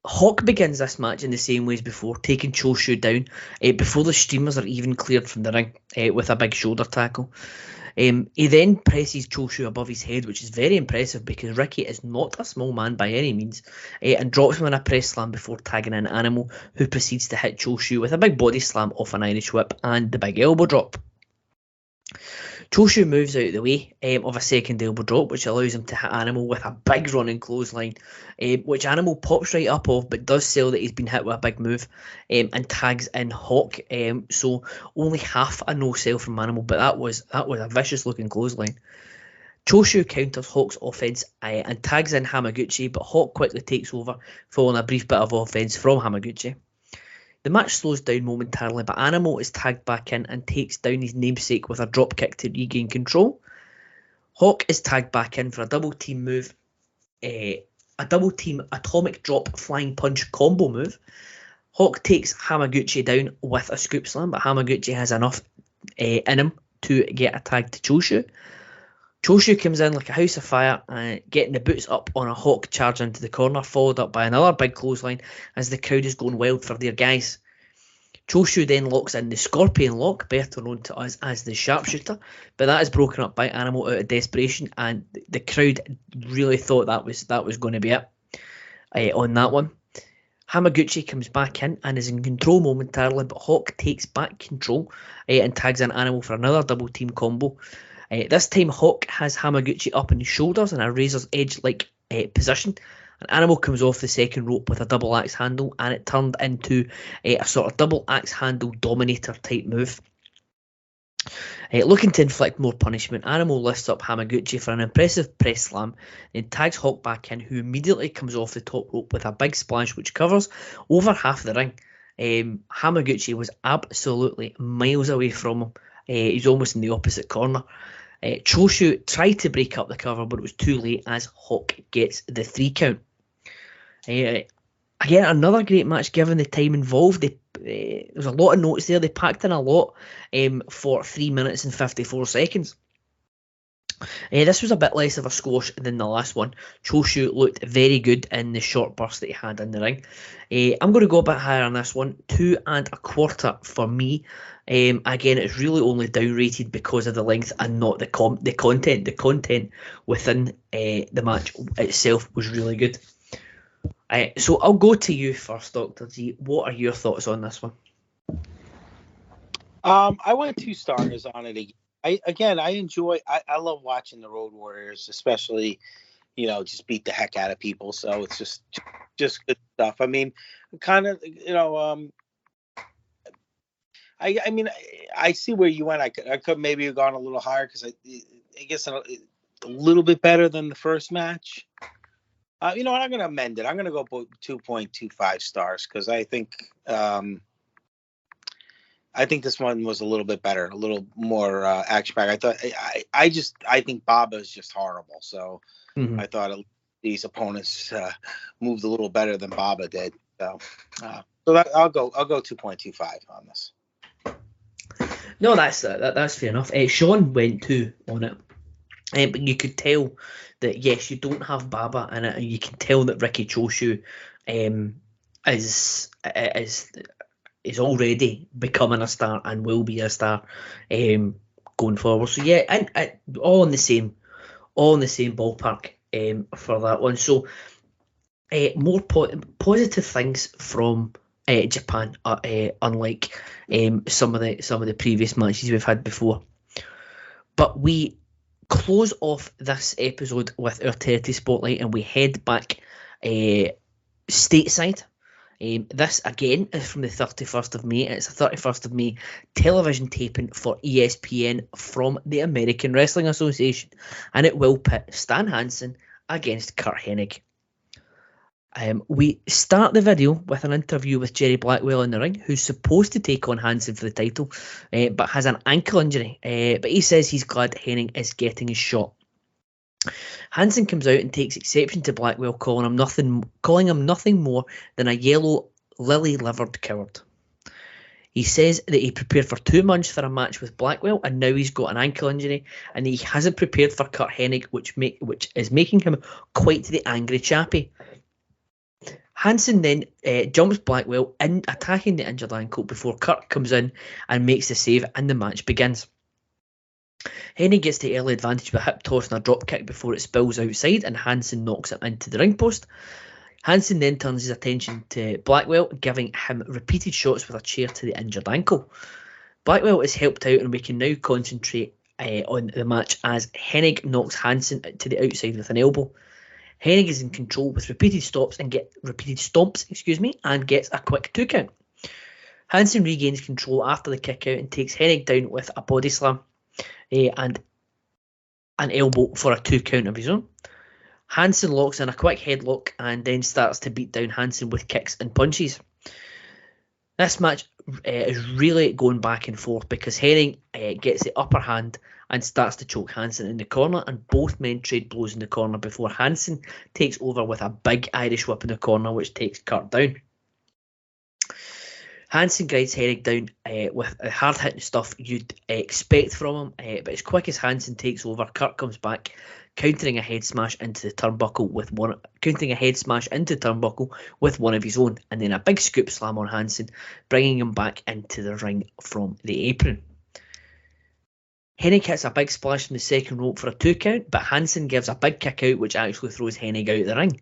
Hawk begins this match in the same way as before, taking Choshu down before the streamers are even cleared from the ring with a big shoulder tackle. He then presses Choshu above his head, which is very impressive because Ricky is not a small man by any means, and drops him in a press slam before tagging in Animal, who proceeds to hit Choshu with a big body slam off an Irish whip and the big elbow drop. Choshu moves out of the way of a second elbow drop, which allows him to hit Animal with a big running clothesline, which Animal pops right up of, but does sell that he's been hit with a big move, and tags in Hawk. So only half a no sell from Animal, but that was a vicious looking clothesline. Choshu counters Hawk's offense and tags in Hamaguchi, but Hawk quickly takes over, following a brief bit of offense from Hamaguchi. The match slows down momentarily, but Animal is tagged back in and takes down his namesake with a drop kick to regain control. Hawk is tagged back in for a double team move, a double team atomic drop flying punch combo move. Hawk takes Hamaguchi down with a scoop slam, but Hamaguchi has enough in him to get a tag to Choshu. Choshu comes in like a house of fire, getting the boots up on a Hawk charge into the corner, followed up by another big clothesline as the crowd is going wild for their guys. Choshu then locks in the Scorpion Lock, better known to us as the Sharpshooter, but that is broken up by Animal out of desperation, and the crowd really thought that was going to be it on that one. Hamaguchi comes back in and is in control momentarily, but Hawk takes back control and tags in Animal for another double team combo. This time Hawk has Hamaguchi up on his shoulders in a razor's edge like position. An Animal comes off the second rope with a double axe handle, and it turned into a sort of double axe handle dominator type move. Looking to inflict more punishment, Animal lifts up Hamaguchi for an impressive press slam, then tags Hawk back in, who immediately comes off the top rope with a big splash which covers over half the ring. Hamaguchi was absolutely miles away from him. He's almost in the opposite corner. Choshu tried to break up the cover, but it was too late as Hawk gets the 3 count. Again, another great match given the time involved. There was a lot of notes there. They packed in a lot for 3 minutes and 54 seconds. This was a bit less of a squash than the last one. Choshu looked very good in the short burst that he had in the ring. I'm going to go a bit higher on this one, 2.25 for me. Again, it's really only downrated because of the length and not the content. The content within the match itself was really good. So I'll go to you first, Dr. G. What are your thoughts on this one? I went 2 stars on it. I love watching the Road Warriors, especially, just beat the heck out of people. So it's just good stuff. I mean, kind of, I see where you went. I could maybe have gone a little higher because I guess a little bit better than the first match. I'm going to amend it. I'm going to go 2.25 stars because I think this one was a little bit better, a little more action-packed. I think Baba is just horrible. So I thought these opponents moved a little better than Baba did. So I'll go 2.25 on this. No, that's fair enough. Shawn went 2 on it, but you could tell that yes, you don't have Baba in it, and you can tell that Ricky Choshu is already becoming a star and will be a star going forward. So yeah, and all in the same ballpark for that one. So more positive things from Japan, unlike some of the previous matches we've had before. But we close off this episode with our territory spotlight, and we head back stateside. This again is from the 31st of May. It's a 31st of May television taping for ESPN from the American Wrestling Association, and it will pit Stan Hansen against Curt Hennig. We start the video with an interview with Jerry Blackwell in the ring, who's supposed to take on Hansen for the title, but has an ankle injury. But he says he's glad Hennig is getting his shot. Hansen comes out and takes exception to Blackwell, calling him nothing more than a yellow, lily-livered coward. He says that he prepared for 2 months for a match with Blackwell, and now he's got an ankle injury, and he hasn't prepared for Curt Hennig, which is making him quite the angry chappy. Hansen then jumps Blackwell in, attacking the injured ankle before Curt comes in and makes the save, and the match begins. Hennig gets the early advantage with a hip toss and a drop kick before it spills outside, and Hansen knocks it into the ring post. Hansen then turns his attention to Blackwell, giving him repeated shots with a chair to the injured ankle. Blackwell is helped out, and we can now concentrate on the match as Hennig knocks Hansen to the outside with an elbow. Hennig is in control with repeated stomps and gets a quick 2 count. Hansen regains control after the kick out and takes Hennig down with a body slam and an elbow for a 2 count of his own. Hansen locks in a quick headlock and then starts to beat down Hansen with kicks and punches. This match is really going back and forth because Hennig gets the upper hand and starts to choke Hansen in the corner, and both men trade blows in the corner before Hansen takes over with a big Irish whip in the corner, which takes Curt down. Hansen grinds Hennig down with hard-hitting stuff you'd expect from him, but as quick as Hansen takes over, Curt comes back, countering a head smash into the turnbuckle with one of his own, and then a big scoop slam on Hansen, bringing him back into the ring from the apron. Hennig hits a big splash from the second rope for a 2 count, but Hansen gives a big kick out, which actually throws Hennig out of the ring.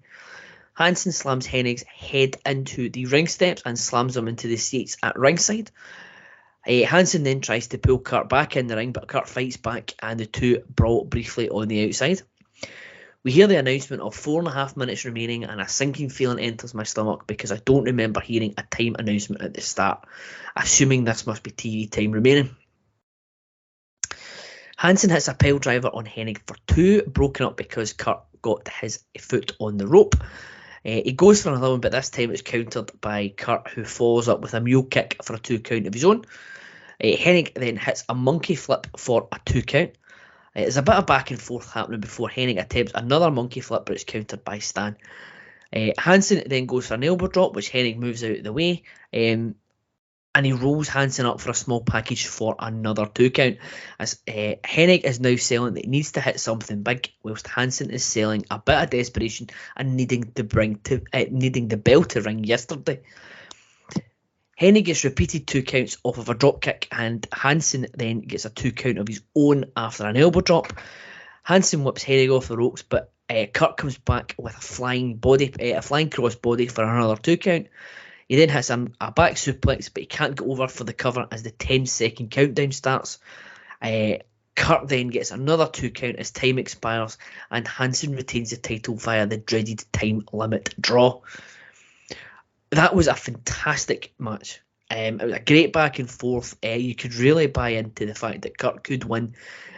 Hansen slams Hennig's head into the ring steps and slams him into the seats at ringside. Hansen then tries to pull Curt back in the ring, but Curt fights back and the two brawl briefly on the outside. We hear the announcement of 4.5 minutes remaining, and a sinking feeling enters my stomach because I don't remember hearing a time announcement at the start, assuming this must be TV time remaining. Hansen hits a pile driver on Hennig for 2, broken up because Curt got his foot on the rope. He goes for another one, but this time it's countered by Curt, who follows up with a mule kick for a 2 count of his own. Hennig then hits a monkey flip for a 2 count. There's a bit of back and forth happening before Hennig attempts another monkey flip, but it's countered by Stan. Hansen then goes for an elbow drop, which Hennig moves out of the way. And he rolls Hansen up for a small package for another 2 count. As Hennig is now selling that he needs to hit something big, whilst Hansen is selling a bit of desperation and needing the bell to ring yesterday. Hennig gets repeated 2 counts off of a drop kick, and Hansen then gets a 2 count of his own after an elbow drop. Hansen whips Hennig off the ropes, but Curt comes back with a flying cross body for another 2 count. He then hits a back suplex, but he can't get over for the cover as the 10-second countdown starts. Curt then gets another 2 count as time expires, and Hansen retains the title via the dreaded time limit draw. That was a fantastic match. It was a great back and forth. You could really buy into the fact that Curt could win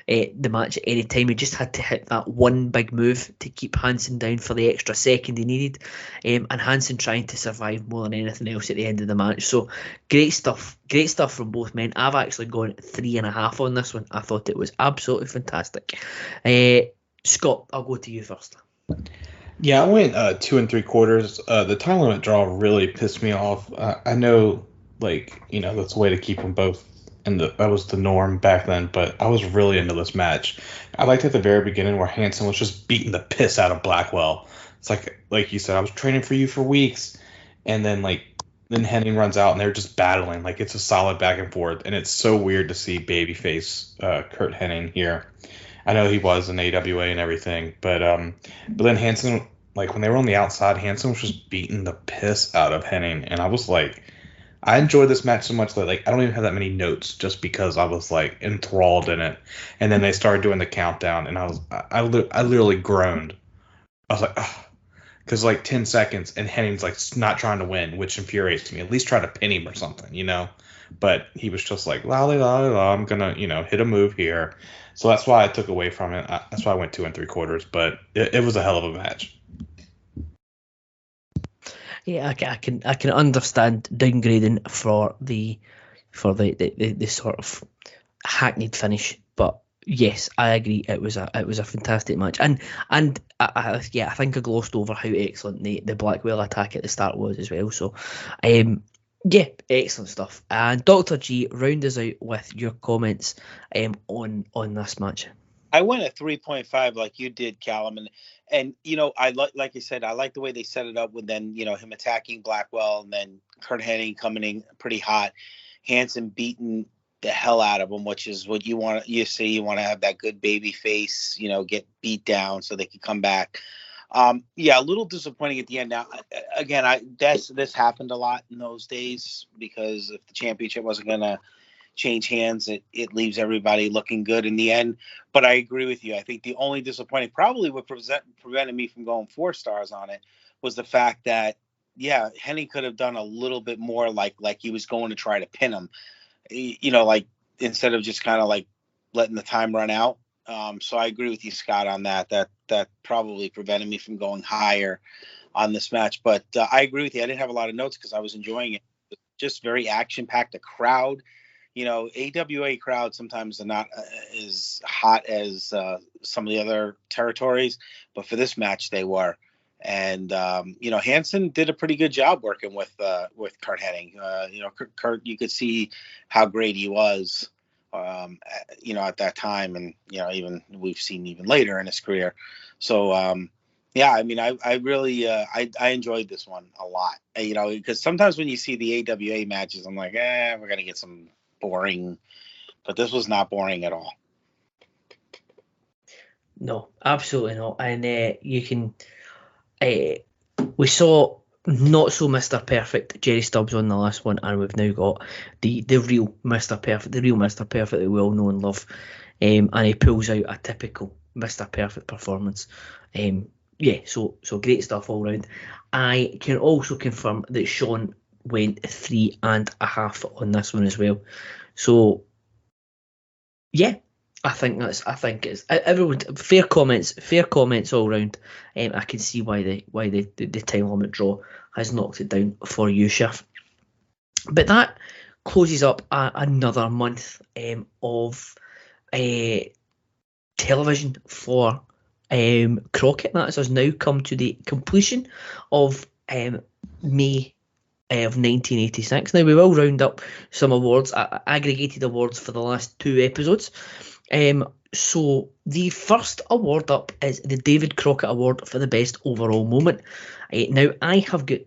the match at any time. He just had to hit that one big move to keep Hansen down for the extra second he needed, and Hansen trying to survive more than anything else at the end of the match. So great stuff from both men. I've actually gone 3.5 on this one. I thought it was absolutely fantastic. Scott, I'll go to you first. Yeah, I went 2 3/4. The time limit draw really pissed me off. I know, that's a way to keep them both. And that was the norm back then, but I was really into this match. I liked at the very beginning where Hansen was just beating the piss out of Blackwell. It's like you said, I was training for you for weeks, and then Hennig runs out and they're just battling. It's a solid back and forth, and it's so weird to see babyface Curt Hennig here. I know he was in AWA and everything, but then Hansen, when they were on the outside, Hansen was just beating the piss out of Hennig, and I was like, I enjoyed this match so much that I don't even have that many notes just because I was enthralled in it. And then they started doing the countdown, and I literally groaned. I was like, ugh. Because 10 seconds and Hennig's not trying to win, which infuriates me. At least try to pin him or something, But he was just la la la la. I'm gonna hit a move here. So that's why I took away from it. That's why I went 2 3/4. But it was a hell of a match. Yeah, I can understand downgrading for the sort of hackneyed finish, but yes, I agree. It was a fantastic match, and I think I glossed over how excellent the Blackwell attack at the start was as well. So, excellent stuff. And Dr. G, round us out with your comments on this match. I went at 3.5 like you did, Callum, and I like you said, I like the way they set it up with then him attacking Blackwell and then Curt Hennig coming in pretty hot, Hansen beating the hell out of him, which is what you want. You see, you want to have that good baby face, get beat down so they can come back. A little disappointing at the end. Now, again, this happened a lot in those days because if the championship wasn't gonna change hands, it leaves everybody looking good in the end. But I agree with you. I think the only disappointing, probably what prevented me from going 4 stars on it, was the fact that Hennig could have done a little bit more, like he was going to try to pin him, instead of just kind of letting the time run out. So I agree with you, Scott, on that probably prevented me from going higher on this match. But I agree with you. I didn't have a lot of notes because I was enjoying it. just very action-packed. The crowd, AWA crowd sometimes are not as hot as some of the other territories, but for this match they were. And Hansen did a pretty good job working with Curt Hennig. Curt, you could see how great he was, at that time, and even we've seen even later in his career. So I really I enjoyed this one a lot. Because sometimes when you see the AWA matches, I'm like, we're gonna get some boring, but this was not boring at all. No, absolutely not. And you can. We saw not so Mr. Perfect Jerry Stubbs on the last one, and we've now got the real Mr. Perfect, that we all know and love, and he pulls out a typical Mr. Perfect performance. So great stuff all round. I can also confirm that Shawn went 3.5 on this one as well. So yeah. I think it's everyone fair comments all round. I can see why the time limit draw has knocked it down for you, Chef. But that closes up another month of television for Crockett. That has now come to the completion of May of 1986. Now we will round up some awards, aggregated awards for the last 2 episodes. So the first award up is the David Crockett Award for the best overall moment. Now I think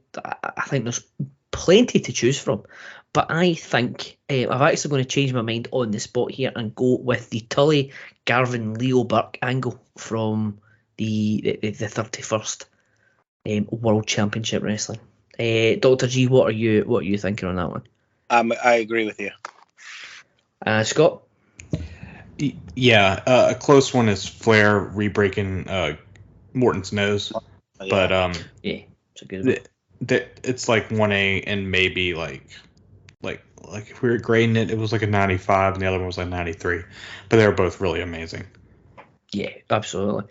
there's plenty to choose from, but I think I'm actually going to change my mind on the spot here and go with the Tully, Garvin, Leo Burke angle from the 31st World Championship Wrestling. Dr. G, what are you thinking on that one? I agree with you. Scott? Yeah, a close one is Flair re-breaking Morton's nose, but it's a good one. It's like 1A and maybe like if we were grading it, it was like a 95 and the other one was like 93, but they were both really amazing. Yeah, absolutely.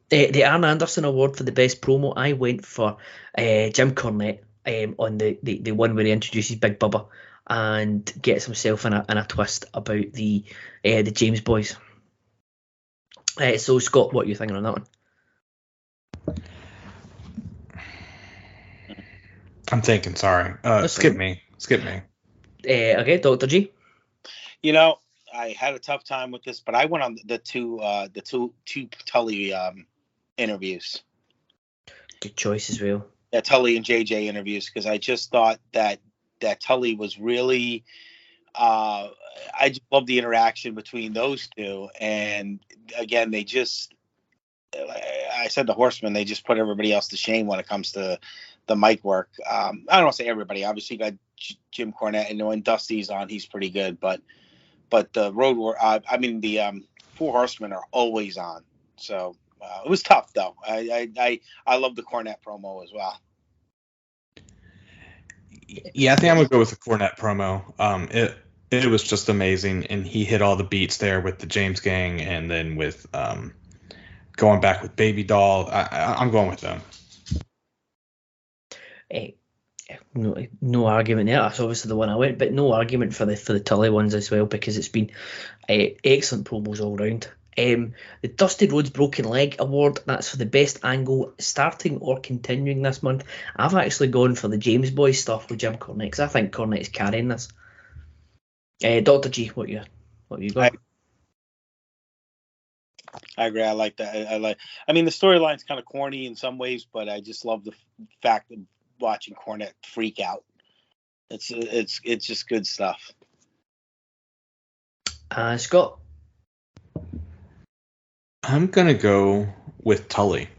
The Arn Anderson Award for the best promo, I went for Jim Cornette on the one where he introduces Big Bubba and gets himself in a twist about the James boys. So Scott, what are you thinking on that one? I'm thinking. Sorry. Skip me. Okay, Dr. G. I had a tough time with this, but I went on the two Tully interviews. Good choice as well. Yeah, Tully and JJ interviews, because I just thought that Tully was really. I just love the interaction between those two, and again, they just. I said the Horsemen, they just put everybody else to shame when it comes to the mic work. I don't want to say everybody. Obviously, you got Jim Cornette, and when Dusty's on, he's pretty good. But the Road War, the Four Horsemen are always on. So it was tough, though. I love the Cornette promo as well. Yeah, I think I'm gonna go with the Cornette promo. It was just amazing, and he hit all the beats there with the James Gang, and then with going back with Baby Doll. I'm going with them. No argument there. That's obviously the one I went, but no argument for the Tully ones as well, because it's been excellent promos all round. The Dusty Rhodes Broken Leg Award, that's for the best angle starting or continuing this month. I've actually gone for the James Boy stuff with Jim Cornette, because I think Cornette's carrying this. Dr. G, what you got? I agree. I like that. I mean, the storyline's kind of corny in some ways, but I just love the fact that watching Cornette freak out. It's just good stuff. Scott? I'm gonna go with Tully,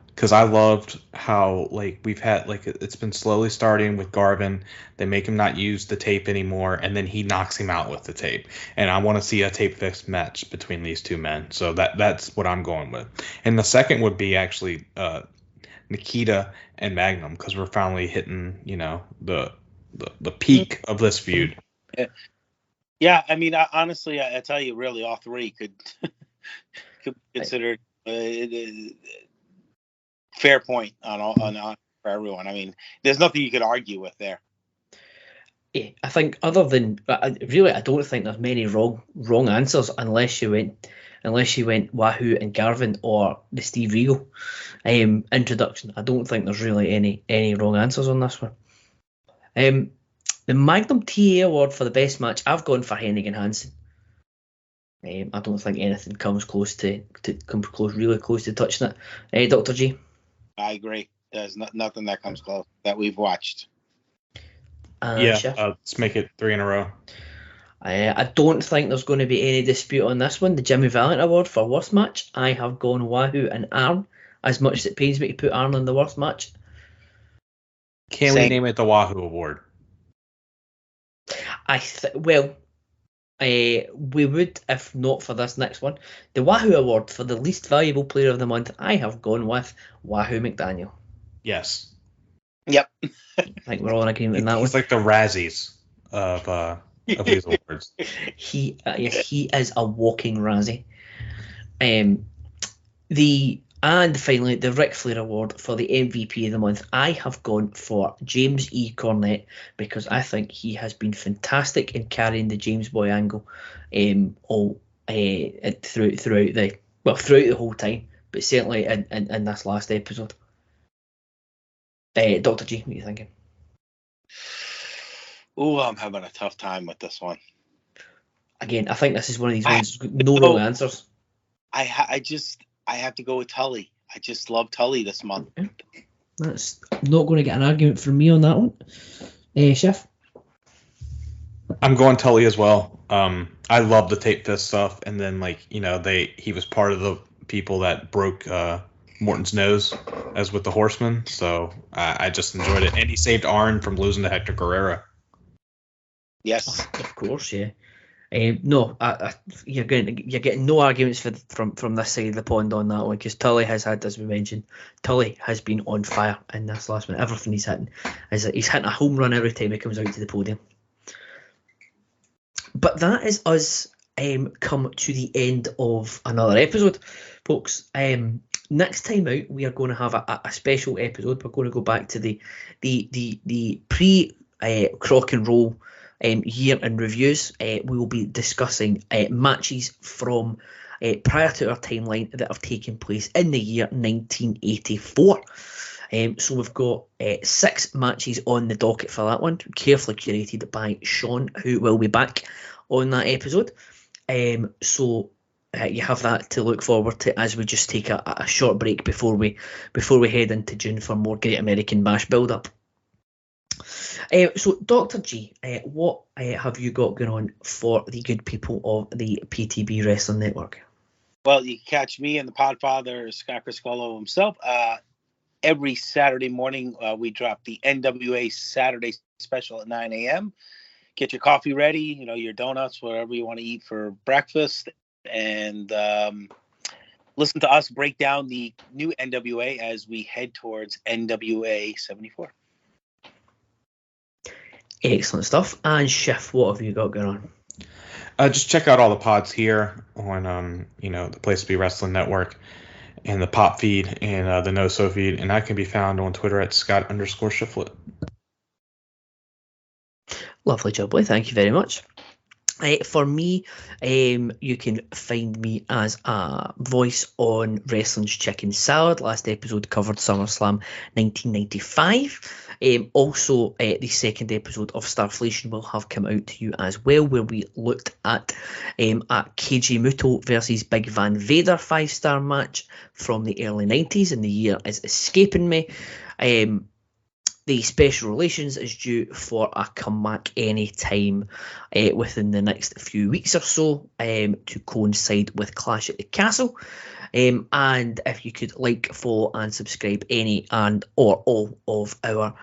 because I loved how we've had it's been slowly starting with Garvin. They make him not use the tape anymore, and then he knocks him out with the tape. And I want to see a tape fixed match between these two men. So that's what I'm going with. And the second would be actually Nikita and Magnum, because we're finally hitting the peak of this feud. Yeah, I mean, honestly, I tell you, really, all three could be considered fair point on for everyone. I mean, there's nothing you could argue with there. Yeah, I think other than really, I don't think there's many wrong answers unless you went Wahoo and Garvin or the Steve Regal introduction. I don't think there's really any wrong answers on this one. The Magnum TA award for the best match, I've gone for Hennig and Hansen. I don't think anything comes close really close to touching it. Dr. G? I agree. There's nothing that comes close that we've watched. Let's make it 3 in a row. I don't think there's going to be any dispute on this one. The Jimmy Valiant Award for worst match, I have gone Wahoo and Arn, as much as it pains me to put Arn in the worst match. Can we name it the Wahoo Award? We would, if not for this next one. The Wahoo Award for the least valuable player of the month, I have gone with Wahoo McDaniel. Yes. Yep. I think we're all in agreement on that one. He's like the Razzies of these awards. He is a walking Razzie. And finally, the Ric Flair Award for the MVP of the month. I have gone for James E. Cornette because I think he has been fantastic in carrying the James Boy angle throughout the whole time, but certainly in this last episode. Dr. G, what are you thinking? Oh, I'm having a tough time with this one. Again, I think this is one of these ones no wrong answers. I have to go with Tully. I just love Tully this month. That's not going to get an argument from me on that one. Chef? I'm going Tully as well. I love the tape fist stuff, and then he was part of the people that broke Morton's nose, as with the Horsemen. So I just enjoyed it, and he saved Arn from losing to Hector Guerrero. Yes, of course, yeah. No, you're getting no arguments from this side of the pond on that one, because Tully has had, as we mentioned, Tully has been on fire in this last one. Everything he's hitting he's hitting a home run every time he comes out to the podium. But that is us come to the end of another episode, folks. Next time out, we are going to have a special episode. We're going to go back to the pre Crock and Roll year in reviews. We will be discussing matches from prior to our timeline that have taken place in the year 1984. So we've got 6 matches on the docket for that one, carefully curated by Shawn, who will be back on that episode. So you have that to look forward to as we just take a short break before we head into June for more Great American Bash build-up. So, Dr. G, what have you got going on for the good people of the PTB Wrestling Network? Well, you can catch me and the Podfather, Scott Criscolo himself. Every Saturday morning, we drop the NWA Saturday special at 9 a.m. Get your coffee ready, your donuts, whatever you want to eat for breakfast, and listen to us break down the new NWA as we head towards NWA 74. Excellent stuff. And Chef, what have you got going on? Just check out all the pods here on the Place to Be Wrestling Network, and the Pop feed and the No So feed, and I can be found on Twitter at Scott_Shiflett. Lovely job, boy. Thank you very much. For me, you can find me as a voice on Wrestling's Chicken Salad. Last episode covered SummerSlam 1995. Also, the second episode of Starflation will have come out to you as well, where we looked at Keiji Muto versus Big Van Vader 5-star match from the early 90s, and the year is escaping me. The Special Relations is due for a comeback any time within the next few weeks or so to coincide with Clash at the Castle. And if you could like, follow and subscribe any and or all of our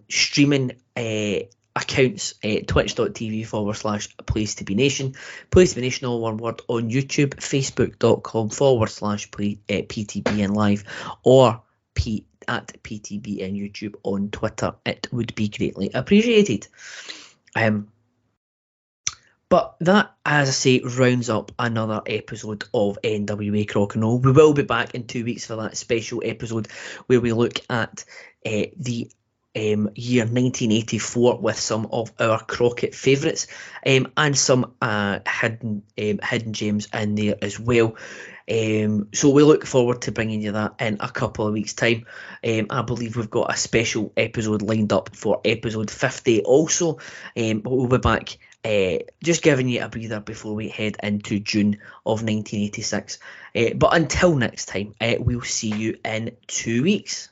streaming accounts, twitch.tv/Place to Be Nation, Place to Be Nation, all one word, on YouTube, facebook.com/PTBN Live, or at PTBN YouTube on Twitter. It would be greatly appreciated. But that, as I say, rounds up another episode of NWA Crock and Roll. We will be back in 2 weeks for that special episode where we look at the year 1984 with some of our Crockett favourites, and some hidden gems in there as well. So we look forward to bringing you that in a couple of weeks' time. I believe we've got a special episode lined up for episode 50 also, but we'll be back just giving you a breather before we head into June of 1986. But until next time, we'll see you in 2 weeks.